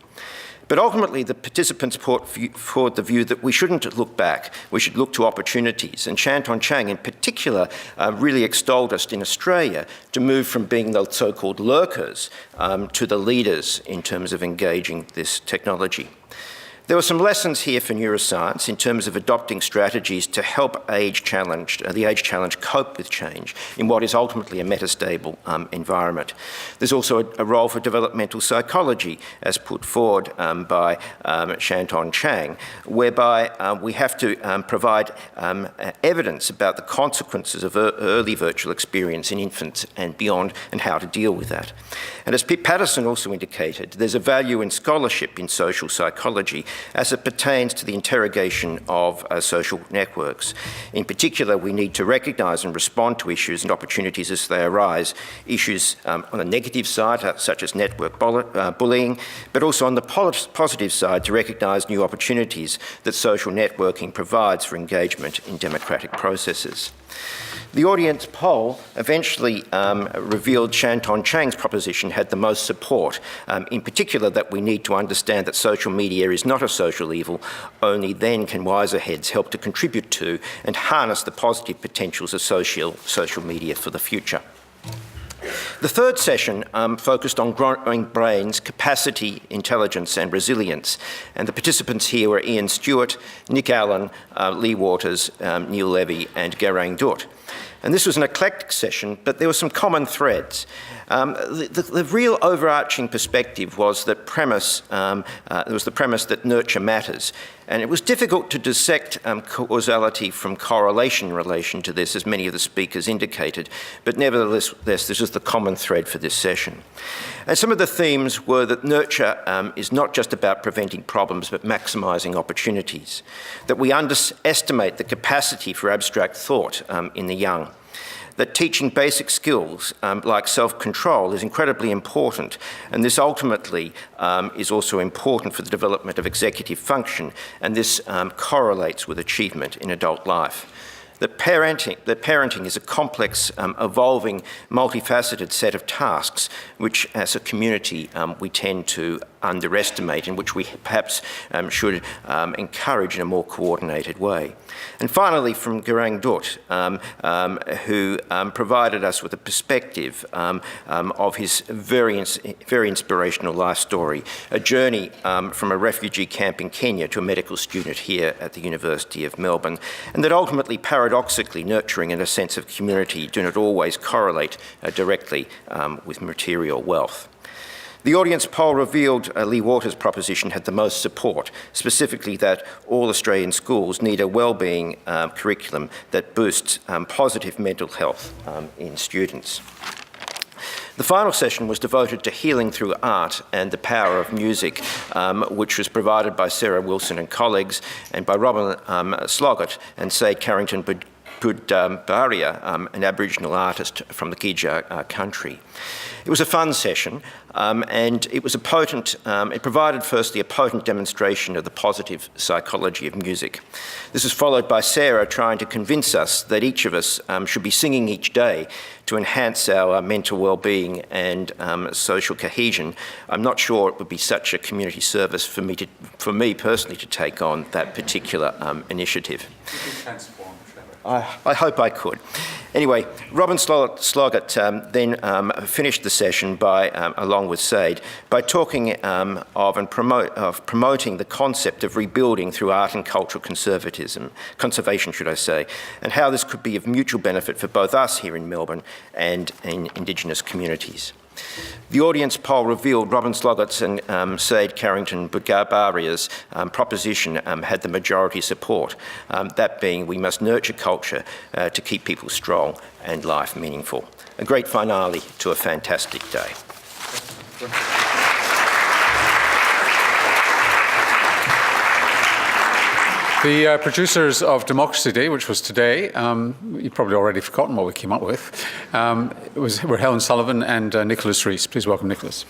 But ultimately, the participants put forward the view that we shouldn't look back, we should look to opportunities. And Shanton Chang, in particular, really extolled us in Australia to move from being the so-called lurkers to the leaders in terms of engaging this technology. There were some lessons here for neuroscience in terms of adopting strategies to help the age-challenged cope with change in what is ultimately a metastable environment. There's also a role for developmental psychology, as put forward by Shanton Chang, whereby we have to provide evidence about the consequences of early virtual experience in infants and beyond, and how to deal with that. And as Pip Patterson also indicated, there's a value in scholarship in social psychology as it pertains to the interrogation of social networks. In particular, we need to recognise and respond to issues and opportunities as they arise, issues on the negative side, such as network bullying, but also on the positive side to recognise new opportunities that social networking provides for engagement in democratic processes. The audience poll eventually revealed Shanton Chang's proposition had the most support, in particular that we need to understand that social media is not a social evil, only then can wiser heads help to contribute to and harness the positive potentials of social media for the future. The third session focused on growing brains, capacity, intelligence and resilience. And the participants here were Ian Stewart, Nick Allen, Lea Waters, Neil Levy and Geraint Dutt. And this was an eclectic session, but there were some common threads. The real overarching perspective was the premise that nurture matters. And it was difficult to dissect causality from correlation in relation to this, as many of the speakers indicated, but nevertheless, this is the common thread for this session. And some of the themes were that nurture is not just about preventing problems, but maximising opportunities, that we underestimate the capacity for abstract thought in the young, that teaching basic skills like self-control is incredibly important, and this ultimately is also important for the development of executive function, and this correlates with achievement in adult life. That parenting is a complex, evolving, multifaceted set of tasks which, as a community, we tend to underestimate and which we perhaps should encourage in a more coordinated way. And finally, from Garang Dut, who provided us with a perspective of his very inspirational life story, a journey from a refugee camp in Kenya to a medical student here at the University of Melbourne, and that ultimately, paradoxically, nurturing and a sense of community do not always correlate directly with material wealth. The audience poll revealed Lea Waters' proposition had the most support, specifically that all Australian schools need a wellbeing curriculum that boosts positive mental health in students. The final session was devoted to healing through art and the power of music, which was provided by Sarah Wilson and colleagues and by Robyn Sloggett and Sade Carrington Buddbarria, an Aboriginal artist from the Gija country. It was a fun session, and it was it provided firstly a potent demonstration of the positive psychology of music. This was followed by Sarah trying to convince us that each of us should be singing each day to enhance our mental well-being and social cohesion. I'm not sure it would be such a community service for me personally to take on that particular initiative. I hope I could. Anyway, Robyn Sloggett then finished the session by, along with Sade, by talking of promoting the concept of rebuilding through art and cultural conservation, should I say, and how this could be of mutual benefit for both us here in Melbourne and in Indigenous communities. The audience poll revealed Robyn Sloggett's and Sade Carrington Buddbarria's proposition had the majority support, that being we must nurture culture to keep people strong and life meaningful. A great finale to a fantastic day. The producers of Democracy Day, which was today, you've probably already forgotten what we came up with, were Helen Sullivan and Nicholas Rees. Please welcome Nicholas.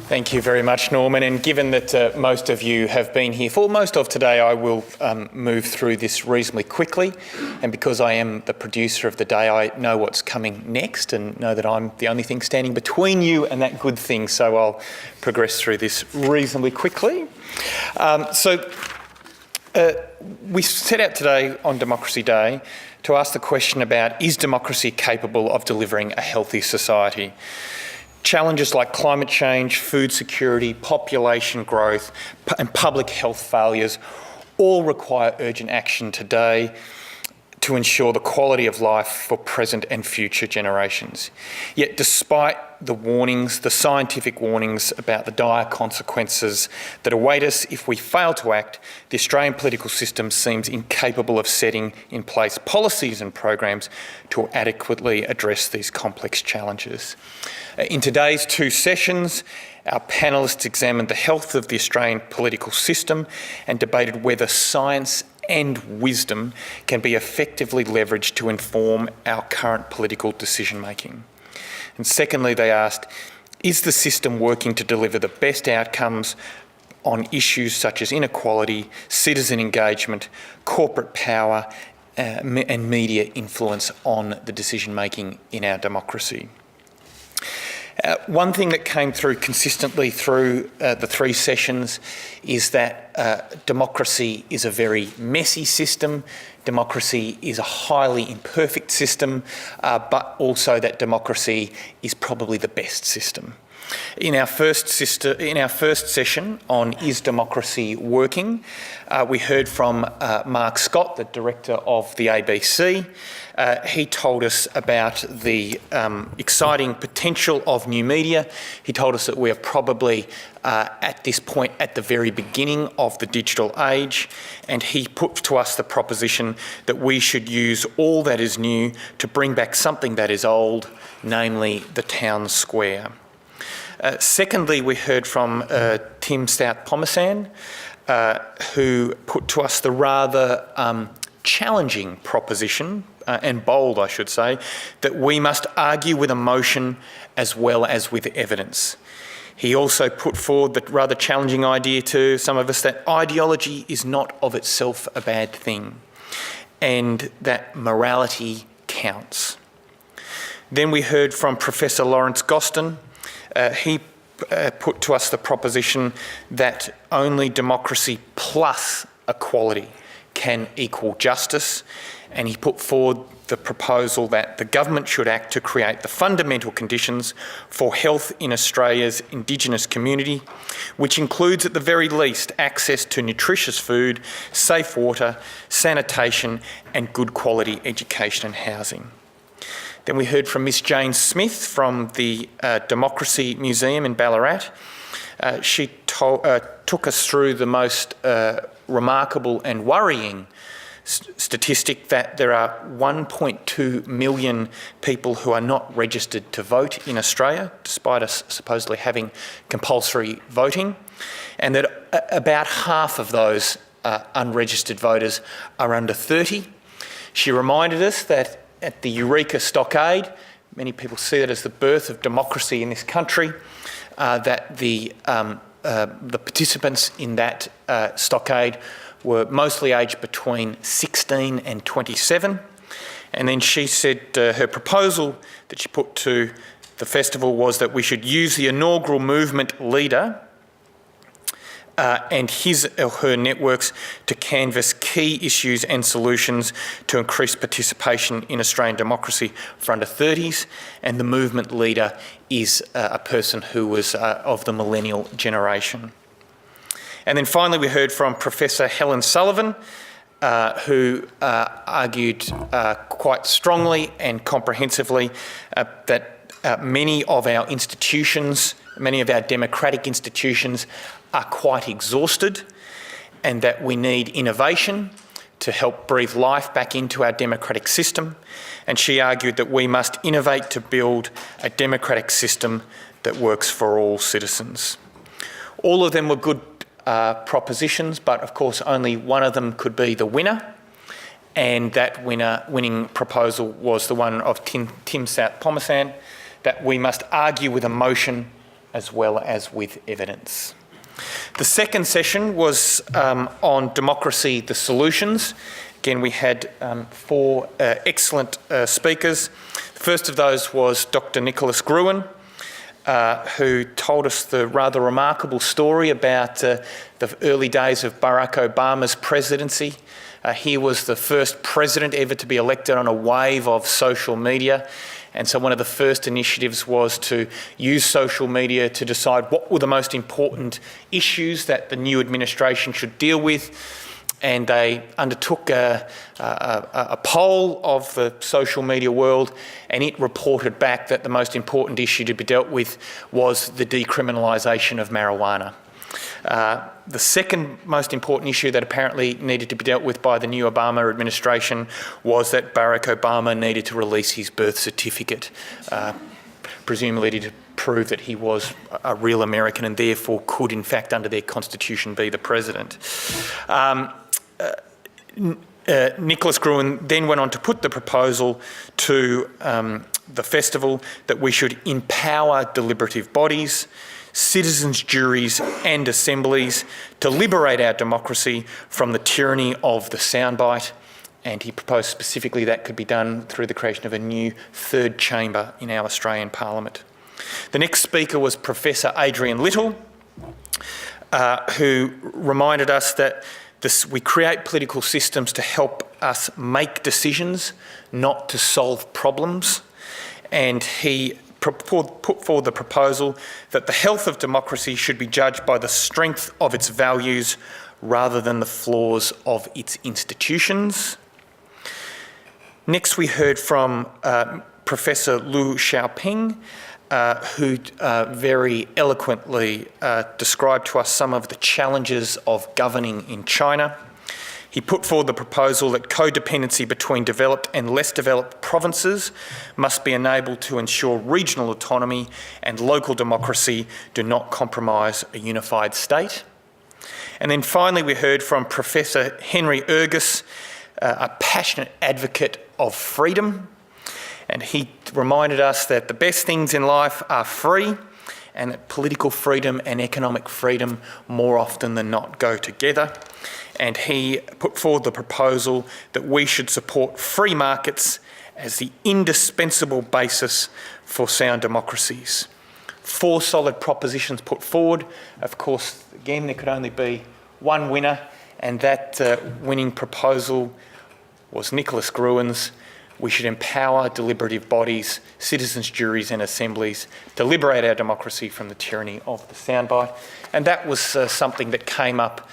Thank you very much, Norman. And given that most of you have been here for most of today, I will move through this reasonably quickly. And because I am the producer of the day, I know what's coming next and know that I'm the only thing standing between you and that good thing. So I'll progress through this reasonably quickly. We set out today on Democracy Day to ask the question about, is democracy capable of delivering a healthy society? Challenges like climate change, food security, population growth, and public health failures all require urgent action today to ensure the quality of life for present and future generations. Yet despite the warnings, the scientific warnings about the dire consequences that await us if we fail to act, the Australian political system seems incapable of setting in place policies and programs to adequately address these complex challenges. In today's two sessions, our panellists examined the health of the Australian political system and debated whether science and wisdom can be effectively leveraged to inform our current political decision-making. And secondly, they asked, is the system working to deliver the best outcomes on issues such as inequality, citizen engagement, corporate power, and media influence on the decision-making in our democracy? One thing that came through consistently through the three sessions is that democracy is a very messy system. Democracy is a highly imperfect system, but also that democracy is probably the best system. In our first session on Is Democracy Working, we heard from Mark Scott, the director of the ABC. He told us about the exciting potential of new media. He told us that we are probably at this point at the very beginning of the digital age, and he put to us the proposition that we should use all that is new to bring back something that is old, namely the town square. Secondly, we heard from Tim Stout-Pomersan, who put to us the rather challenging proposition, and bold I should say, that we must argue with emotion as well as with evidence. He also put forward the rather challenging idea to some of us that ideology is not of itself a bad thing, and that morality counts. Then we heard from Professor Lawrence Gostin. He put to us the proposition that only democracy plus equality can equal justice, and he put forward the proposal that the government should act to create the fundamental conditions for health in Australia's Indigenous community, which includes at the very least access to nutritious food, safe water, sanitation and good quality education and housing. Then we heard from Miss Jane Smith from the Democracy Museum in Ballarat. She took us through the most remarkable and worrying statistic that there are 1.2 million people who are not registered to vote in Australia, despite us supposedly having compulsory voting, and that about half of those unregistered voters are under 30. She reminded us that at the Eureka Stockade, many people see it as the birth of democracy in this country, that the participants in that stockade were mostly aged between 16 and 27. And then she said her proposal that she put to the festival was that we should use the inaugural movement leader and his or her networks to canvass key issues and solutions to increase participation in Australian democracy for under 30s, and the movement leader is a person who was of the millennial generation. And then finally we heard from Professor Helen Sullivan, who argued quite strongly and comprehensively that many of our institutions, many of our democratic institutions are quite exhausted, and that we need innovation to help breathe life back into our democratic system. And she argued that we must innovate to build a democratic system that works for all citizens. All of them were good propositions, but of course only one of them could be the winner, and that winning proposal was the one of Tim Stout-Pomersan, that we must argue with emotion as well as with evidence. The second session was on democracy, the solutions. Again, we had four excellent speakers. The first of those was Dr. Nicholas Gruen, who told us the rather remarkable story about the early days of Barack Obama's presidency. He was the first president ever to be elected on a wave of social media. And so one of the first initiatives was to use social media to decide what were the most important issues that the new administration should deal with. And they undertook a poll of the social media world, and it reported back that the most important issue to be dealt with was the decriminalisation of marijuana. The second most important issue that apparently needed to be dealt with by the new Obama administration was that Barack Obama needed to release his birth certificate, presumably to prove that he was a real American and therefore could, in fact, under their constitution, be the president. Nicholas Gruen then went on to put the proposal to the festival that we should empower deliberative bodies, citizens' juries and assemblies to liberate our democracy from the tyranny of the soundbite, and he proposed specifically that could be done through the creation of a new third chamber in our Australian Parliament. The next speaker was Professor Adrian Little, who reminded us that we create political systems to help us make decisions, not to solve problems. And he put forward the proposal that the health of democracy should be judged by the strength of its values rather than the flaws of its institutions. Next, we heard from Professor Liu Xiaoping, who very eloquently described to us some of the challenges of governing in China. He put forward the proposal that codependency between developed and less developed provinces must be enabled to ensure regional autonomy and local democracy do not compromise a unified state. And then finally, we heard from Professor Henry Ergis, a passionate advocate of freedom. And he reminded us that the best things in life are free, and that political freedom and economic freedom more often than not go together. And he put forward the proposal that we should support free markets as the indispensable basis for sound democracies. 4 solid propositions put forward. Of course, again, there could only be one winner, and that winning proposal was Nicholas Gruen's. We should empower deliberative bodies, citizens' juries and assemblies to liberate our democracy from the tyranny of the soundbite. And that was something that came up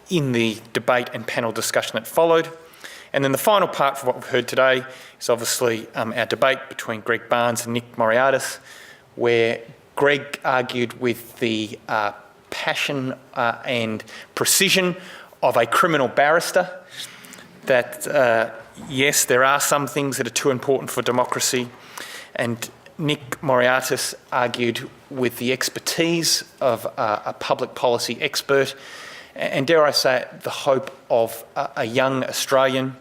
in the debate and panel discussion that followed. And then the final part for what we've heard today is obviously our debate between Greg Barnes and Nick Moriartis, where Greg argued with the passion and precision of a criminal barrister that, yes, there are some things that are too important for democracy. And Nick Moriartis argued with the expertise of a public policy expert, and dare I say it, the hope of a young Australian,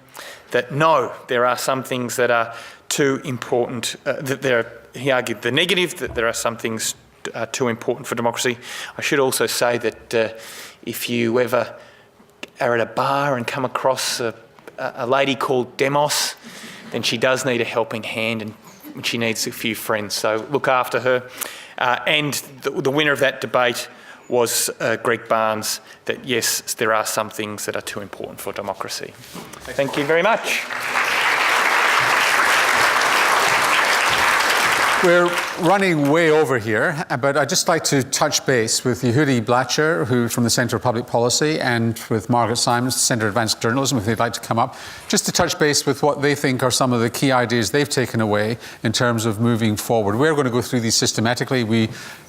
that no, there are some things that are too important, he argued the negative, that there are some things too important for democracy. I should also say that if you ever are at a bar and come across a lady called Demos, then she does need a helping hand and she needs a few friends, so look after her. And the winner of that debate was Greg Barnes, that yes, there are some things that are too important for democracy. Thank you very much. We're running way over here, but I'd just like to touch base with Yehudi Blacher, who's from the Centre for Public Policy, and with Margaret Simons, Centre for Advanced Journalism, if they'd like to come up, just to touch base with what they think are some of the key ideas they've taken away in terms of moving forward. We're going to go through these systematically.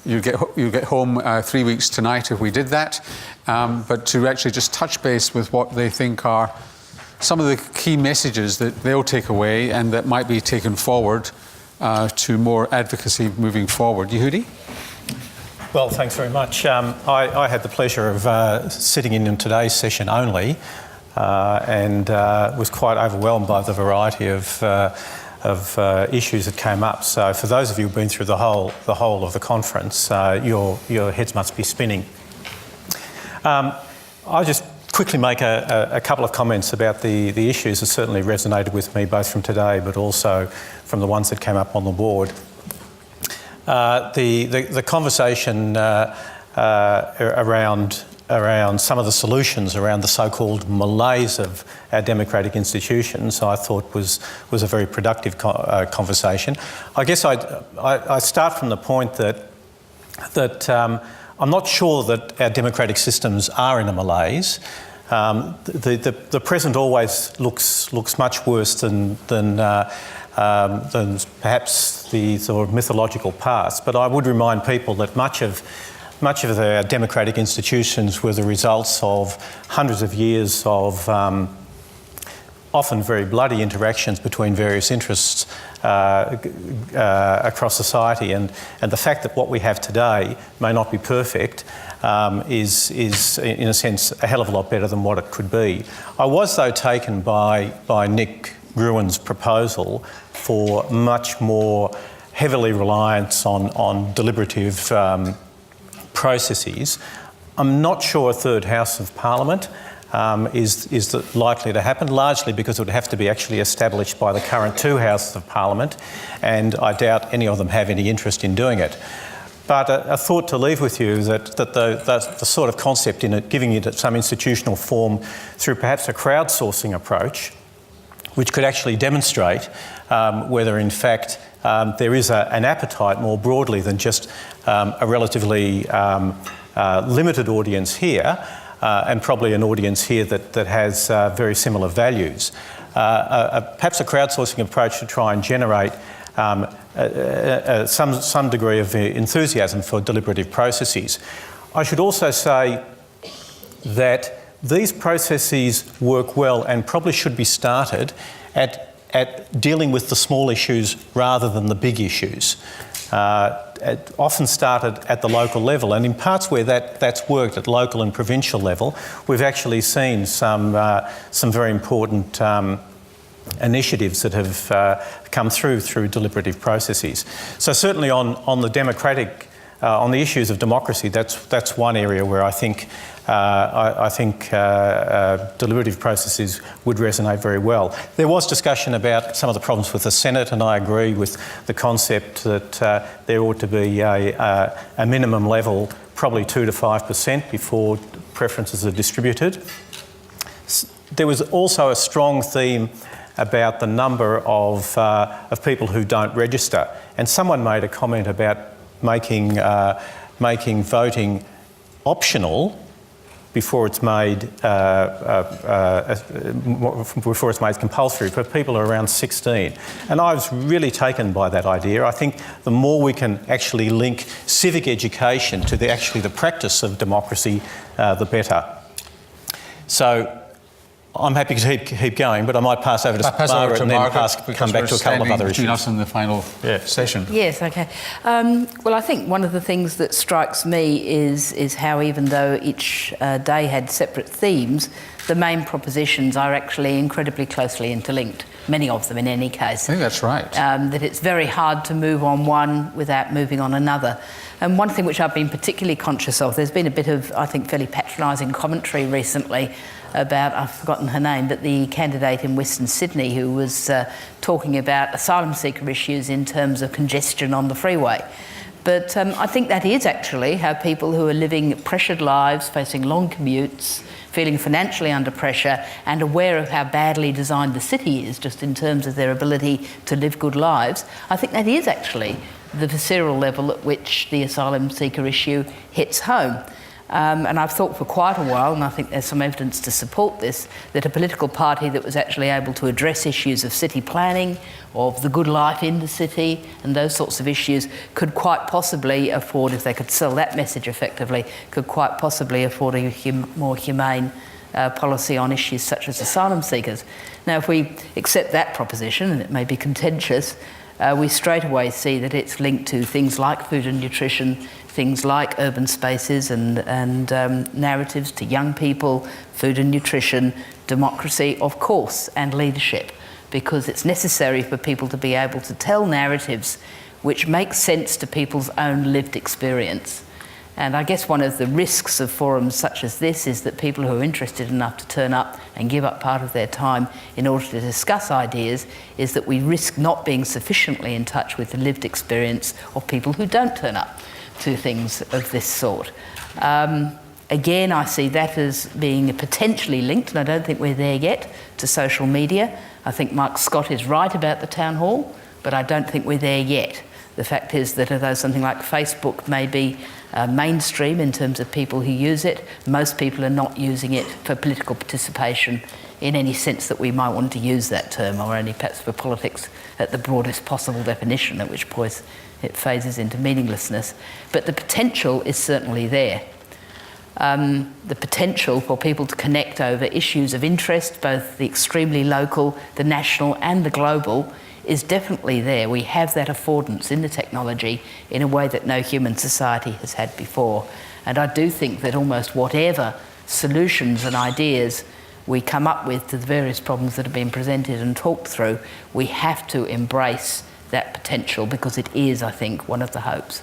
You get home 3 weeks tonight if we did that, but to actually just touch base with what they think are some of the key messages that they'll take away and that might be taken forward to more advocacy moving forward. Yehudi? Well, thanks very much. I had the pleasure of sitting in today's session only and was quite overwhelmed by the variety of issues that came up. So for those of you who've been through the whole of the conference, your heads must be spinning. I'll just quickly make a couple of comments about the issues that certainly resonated with me, both from today but also from the ones that came up on the board. The conversation around some of the solutions around the so-called malaise of our democratic institutions, I thought was a very productive conversation. I guess I start from the point that I'm not sure that our democratic systems are in a malaise. The present always looks much worse than perhaps the sort of mythological past. But I would remind people that much of our democratic institutions were the results of hundreds of years of often very bloody interactions between various interests across society, and the fact that what we have today may not be perfect is in a sense a hell of a lot better than what it could be. I was though taken by Nick Gruen's proposal for much more heavily reliance on deliberative processes. I'm not sure a third House of Parliament is likely to happen, largely because it would have to be actually established by the current 2 Houses of Parliament, and I doubt any of them have any interest in doing it. But a thought to leave with you that the sort of concept in it, giving it some institutional form through perhaps a crowdsourcing approach, which could actually demonstrate whether in fact there is an appetite more broadly than just a relatively limited audience here, and probably an audience here that has very similar values. Perhaps a crowdsourcing approach to try and generate some degree of enthusiasm for deliberative processes. I should also say that these processes work well and probably should be started at dealing with the small issues rather than the big issues. Often started at the local level, and in parts where that's worked at local and provincial level, we've actually seen some very important initiatives that have come through deliberative processes. So certainly on the democratic, on the issues of democracy, that's one area where I think deliberative processes would resonate very well. There was discussion about some of the problems with the Senate, and I agree with the concept that there ought to be a minimum level, probably 2 to 5% before preferences are distributed. There was also a strong theme about the number of people who don't register, and someone made a comment about making voting optional before it's made compulsory for people around 16. And I was really taken by that idea. I think the more we can actually link civic education to the practice of democracy, the better. So I'm happy to keep going, but I might pass over to Margaret and then come back to a couple of other issues. Between us in the final session. Yes, okay. Well, I think one of the things that strikes me is how, even though each day had separate themes, the main propositions are actually incredibly closely interlinked, many of them in any case. I think that's right. That it's very hard to move on one without moving on another. And one thing which I've been particularly conscious of, there's been a bit of, I think, fairly patronising commentary recently about, I've forgotten her name, but the candidate in Western Sydney who was talking about asylum seeker issues in terms of congestion on the freeway. But I think that is actually how people who are living pressured lives, facing long commutes, feeling financially under pressure and aware of how badly designed the city is just in terms of their ability to live good lives, I think that is actually the visceral level at which the asylum seeker issue hits home. And I've thought for quite a while, and I think there's some evidence to support this, that a political party that was actually able to address issues of city planning, of the good life in the city, and those sorts of issues could quite possibly afford, if they could sell that message effectively, could quite possibly afford a more humane policy on issues such as asylum seekers. Now, if we accept that proposition, and it may be contentious, we straight away see that it's linked to things like food and nutrition, things like urban spaces and narratives to young people, food and nutrition, democracy, of course, and leadership, because it's necessary for people to be able to tell narratives which make sense to people's own lived experience. And I guess one of the risks of forums such as this is that people who are interested enough to turn up and give up part of their time in order to discuss ideas is that we risk not being sufficiently in touch with the lived experience of people who don't turn up to things of this sort. Again, I see that as being potentially linked, and I don't think we're there yet, to social media. I think Mark Scott is right about the town hall, but I don't think we're there yet. The fact is that although something like Facebook may be mainstream in terms of people who use it, most people are not using it for political participation in any sense that we might want to use that term, or only perhaps for politics at the broadest possible definition, at which point it phases into meaninglessness. But the potential is certainly there. The potential for people to connect over issues of interest, both the extremely local, the national and the global, is definitely there. We have that affordance in the technology in a way that no human society has had before. And I do think that almost whatever solutions and ideas we come up with to the various problems that have been presented and talked through, we have to embrace that potential, because it is, I think, one of the hopes.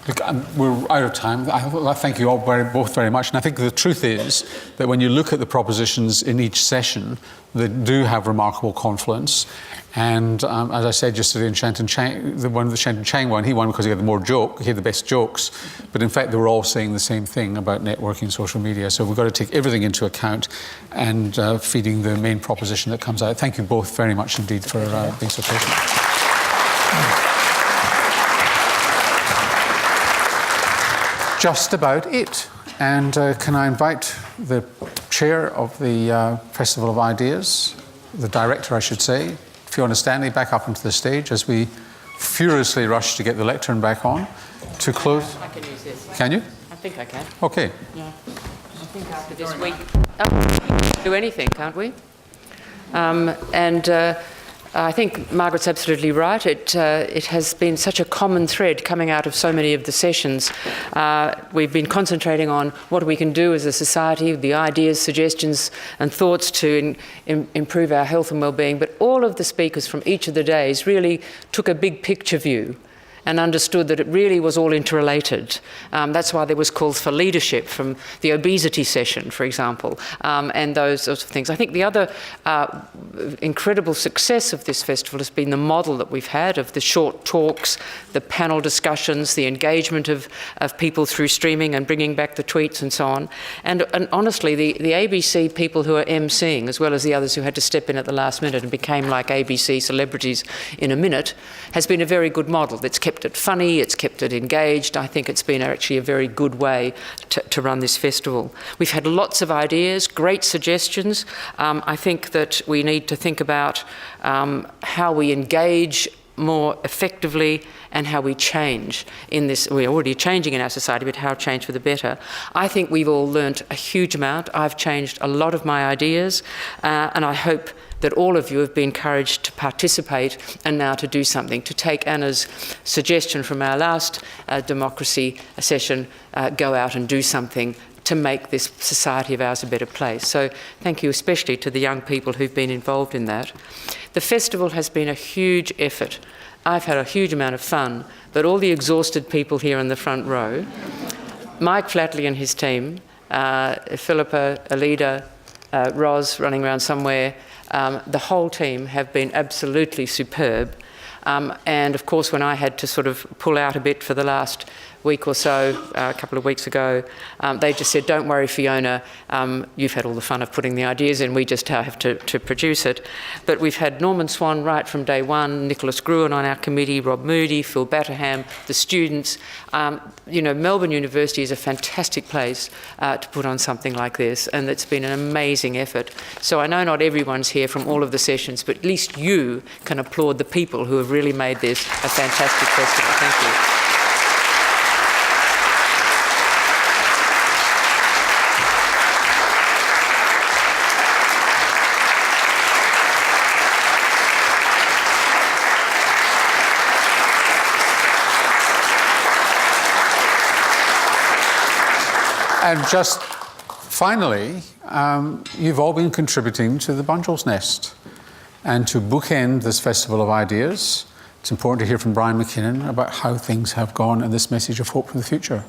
Look, we're out of time. I thank you all both very much. And I think the truth is that when you look at the propositions in each session, they do have remarkable confluence. And as I said just to the Shanton Chang, the Shanton Chang one, he won because he had the best jokes. But in fact, they were all saying the same thing about networking and social media. So we've got to take everything into account and feeding the main proposition that comes out. Thank you both very much indeed for being so patient. just about it. And can I invite the chair of the Festival of Ideas, the director, I should say, Fiona Stanley, back up onto the stage as we furiously rush to get the lectern back on to close. I can use this. Can you? I think I can. Okay. Yeah. I think after this week, we can do anything, can't we? I think Margaret's absolutely right. It has been such a common thread coming out of so many of the sessions. We've been concentrating on what we can do as a society, the ideas, suggestions and thoughts to improve our health and well-being, but all of the speakers from each of the days really took a big picture view and understood that it really was all interrelated. That's why there was calls for leadership from the obesity session, for example, and those sorts of things. I think the other incredible success of this festival has been the model that we've had of the short talks, the panel discussions, the engagement of people through streaming and bringing back the tweets and so on. And honestly, the ABC people who are emceeing, as well as the others who had to step in at the last minute and became like ABC celebrities in a minute, has been a very good model. It's kept it funny, it's kept it engaged. I think it's been actually a very good way to run this festival. We've had lots of ideas, great suggestions. I think that we need to think about how we engage more effectively and how we change in this. We're already changing in our society, but how change for the better. I think we've all learnt a huge amount. I've changed a lot of my ideas, and I hope that all of you have been encouraged to participate and now to do something, to take Anna's suggestion from our last democracy session, go out and do something to make this society of ours a better place. So thank you especially to the young people who've been involved in that. The festival has been a huge effort. I've had a huge amount of fun, but all the exhausted people here in the front row, Mike Flatley and his team, Philippa, Alida, Ros running around somewhere, the whole team have been absolutely superb. And of course, when I had to sort of pull out a bit for the last week or so, a couple of weeks ago, they just said, don't worry, Fiona, you've had all the fun of putting the ideas in, we just have to produce it. But we've had Norman Swan right from day one, Nicholas Gruen on our committee, Rob Moody, Phil Batterham, the students. Melbourne University is a fantastic place to put on something like this, and it's been an amazing effort. So I know not everyone's here from all of the sessions, but at least you can applaud the people who have really made this a fantastic festival. Thank you. And just finally, you've all been contributing to the Bunjil's Nest. And to bookend this Festival of Ideas, it's important to hear from Brian McKinnon about how things have gone and this message of hope for the future.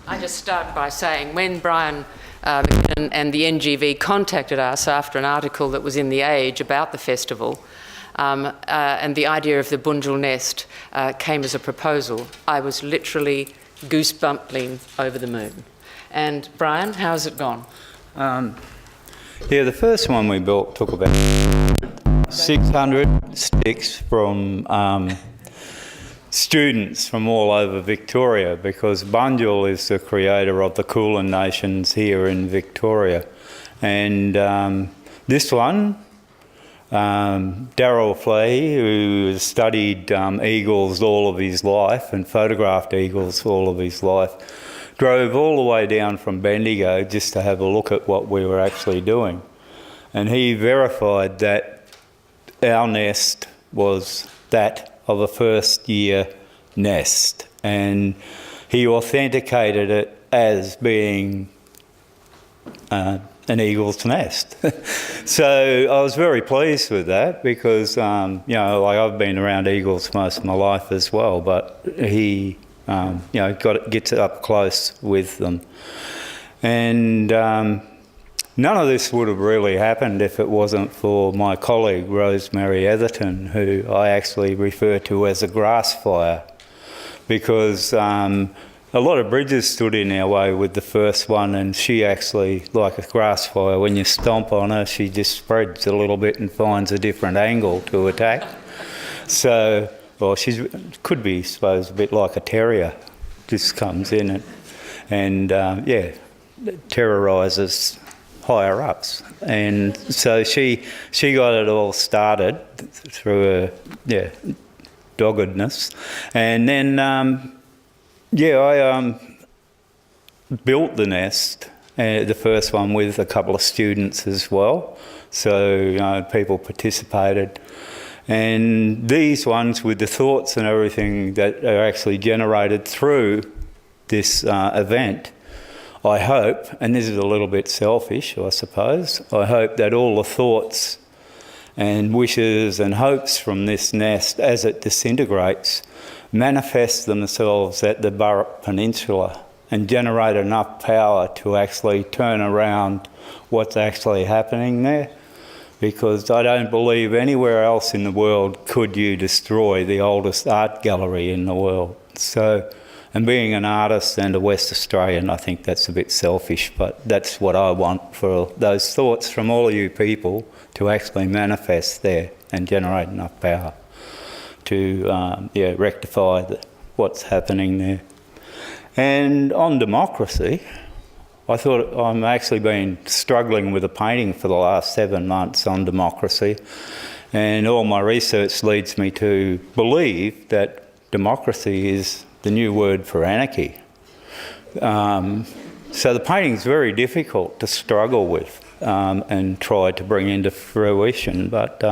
I just start by saying when Brian McKinnon and the NGV contacted us after an article that was in The Age about the festival, and the idea of the Bunjil Nest came as a proposal, I was literally goosebumping over the moon. And Brian, how's it gone? The first one we built took about 600 sticks from students from all over Victoria, because Bunjil is the creator of the Kulin Nations here in Victoria. And this one, Darryl Fleay, who has studied eagles all of his life and photographed eagles all of his life, drove all the way down from Bendigo just to have a look at what we were actually doing. And he verified that our nest was that of a first-year nest, and he authenticated it as being an eagle's nest. So I was very pleased with that because, I've been around eagles most of my life as well, but he, gets up close with them. And None of this would have really happened if it wasn't for my colleague Rosemary Etherton, who I actually refer to as a grass fire, because a lot of bridges stood in our way with the first one, and she actually, like a grass fire, when you stomp on her, she just spreads a little bit and finds a different angle to attack. So, well, she could be, I suppose, a bit like a terrier, just comes in and terrorises higher ups. And so she got it all started through her doggedness. And then I built the nest, the first one, with a couple of students as well. So people participated. And these ones with the thoughts and everything that are actually generated through this event, I hope, and this is a little bit selfish, I suppose, I hope that all the thoughts and wishes and hopes from this nest, as it disintegrates, manifest themselves at the Burrup Peninsula and generate enough power to actually turn around what's actually happening there. Because I don't believe anywhere else in the world could you destroy the oldest art gallery in the world. So, and being an artist and a West Australian, I think that's a bit selfish, but that's what I want, for those thoughts from all of you people to actually manifest there and generate enough power to rectify what's happening there. And on democracy, I thought I'm actually been struggling with a painting for the last 7 months on democracy, and all my research leads me to believe that democracy is the new word for anarchy. So the painting's very difficult to struggle with and try to bring into fruition, but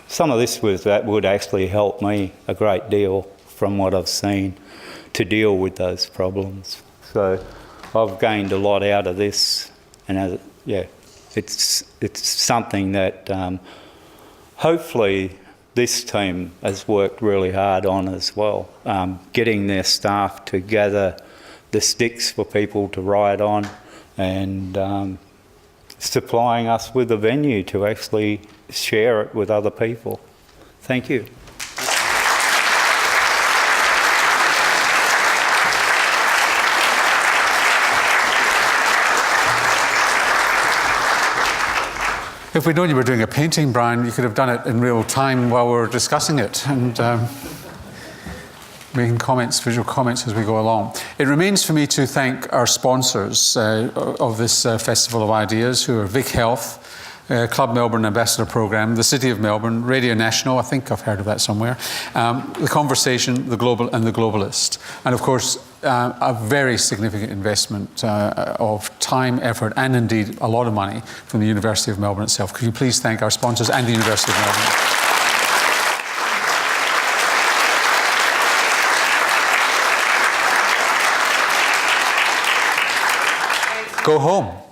some of this would actually help me a great deal from what I've seen to deal with those problems. So I've gained a lot out of this, and it's something that hopefully this team has worked really hard on as well, getting their staff to gather the sticks for people to ride on, and supplying us with a venue to actually share it with other people. Thank you. If we'd known you were doing a painting, Brian, you could have done it in real time while we were discussing it and making visual comments as we go along. It remains for me to thank our sponsors of this Festival of Ideas, who are Vic Health, Club Melbourne Ambassador Programme, the City of Melbourne, Radio National, I think I've heard of that somewhere, The Conversation, The Global and The Globalist. And of course, a very significant investment of time, effort, and indeed a lot of money from the University of Melbourne itself. Could you please thank our sponsors and the University of Melbourne? Go home.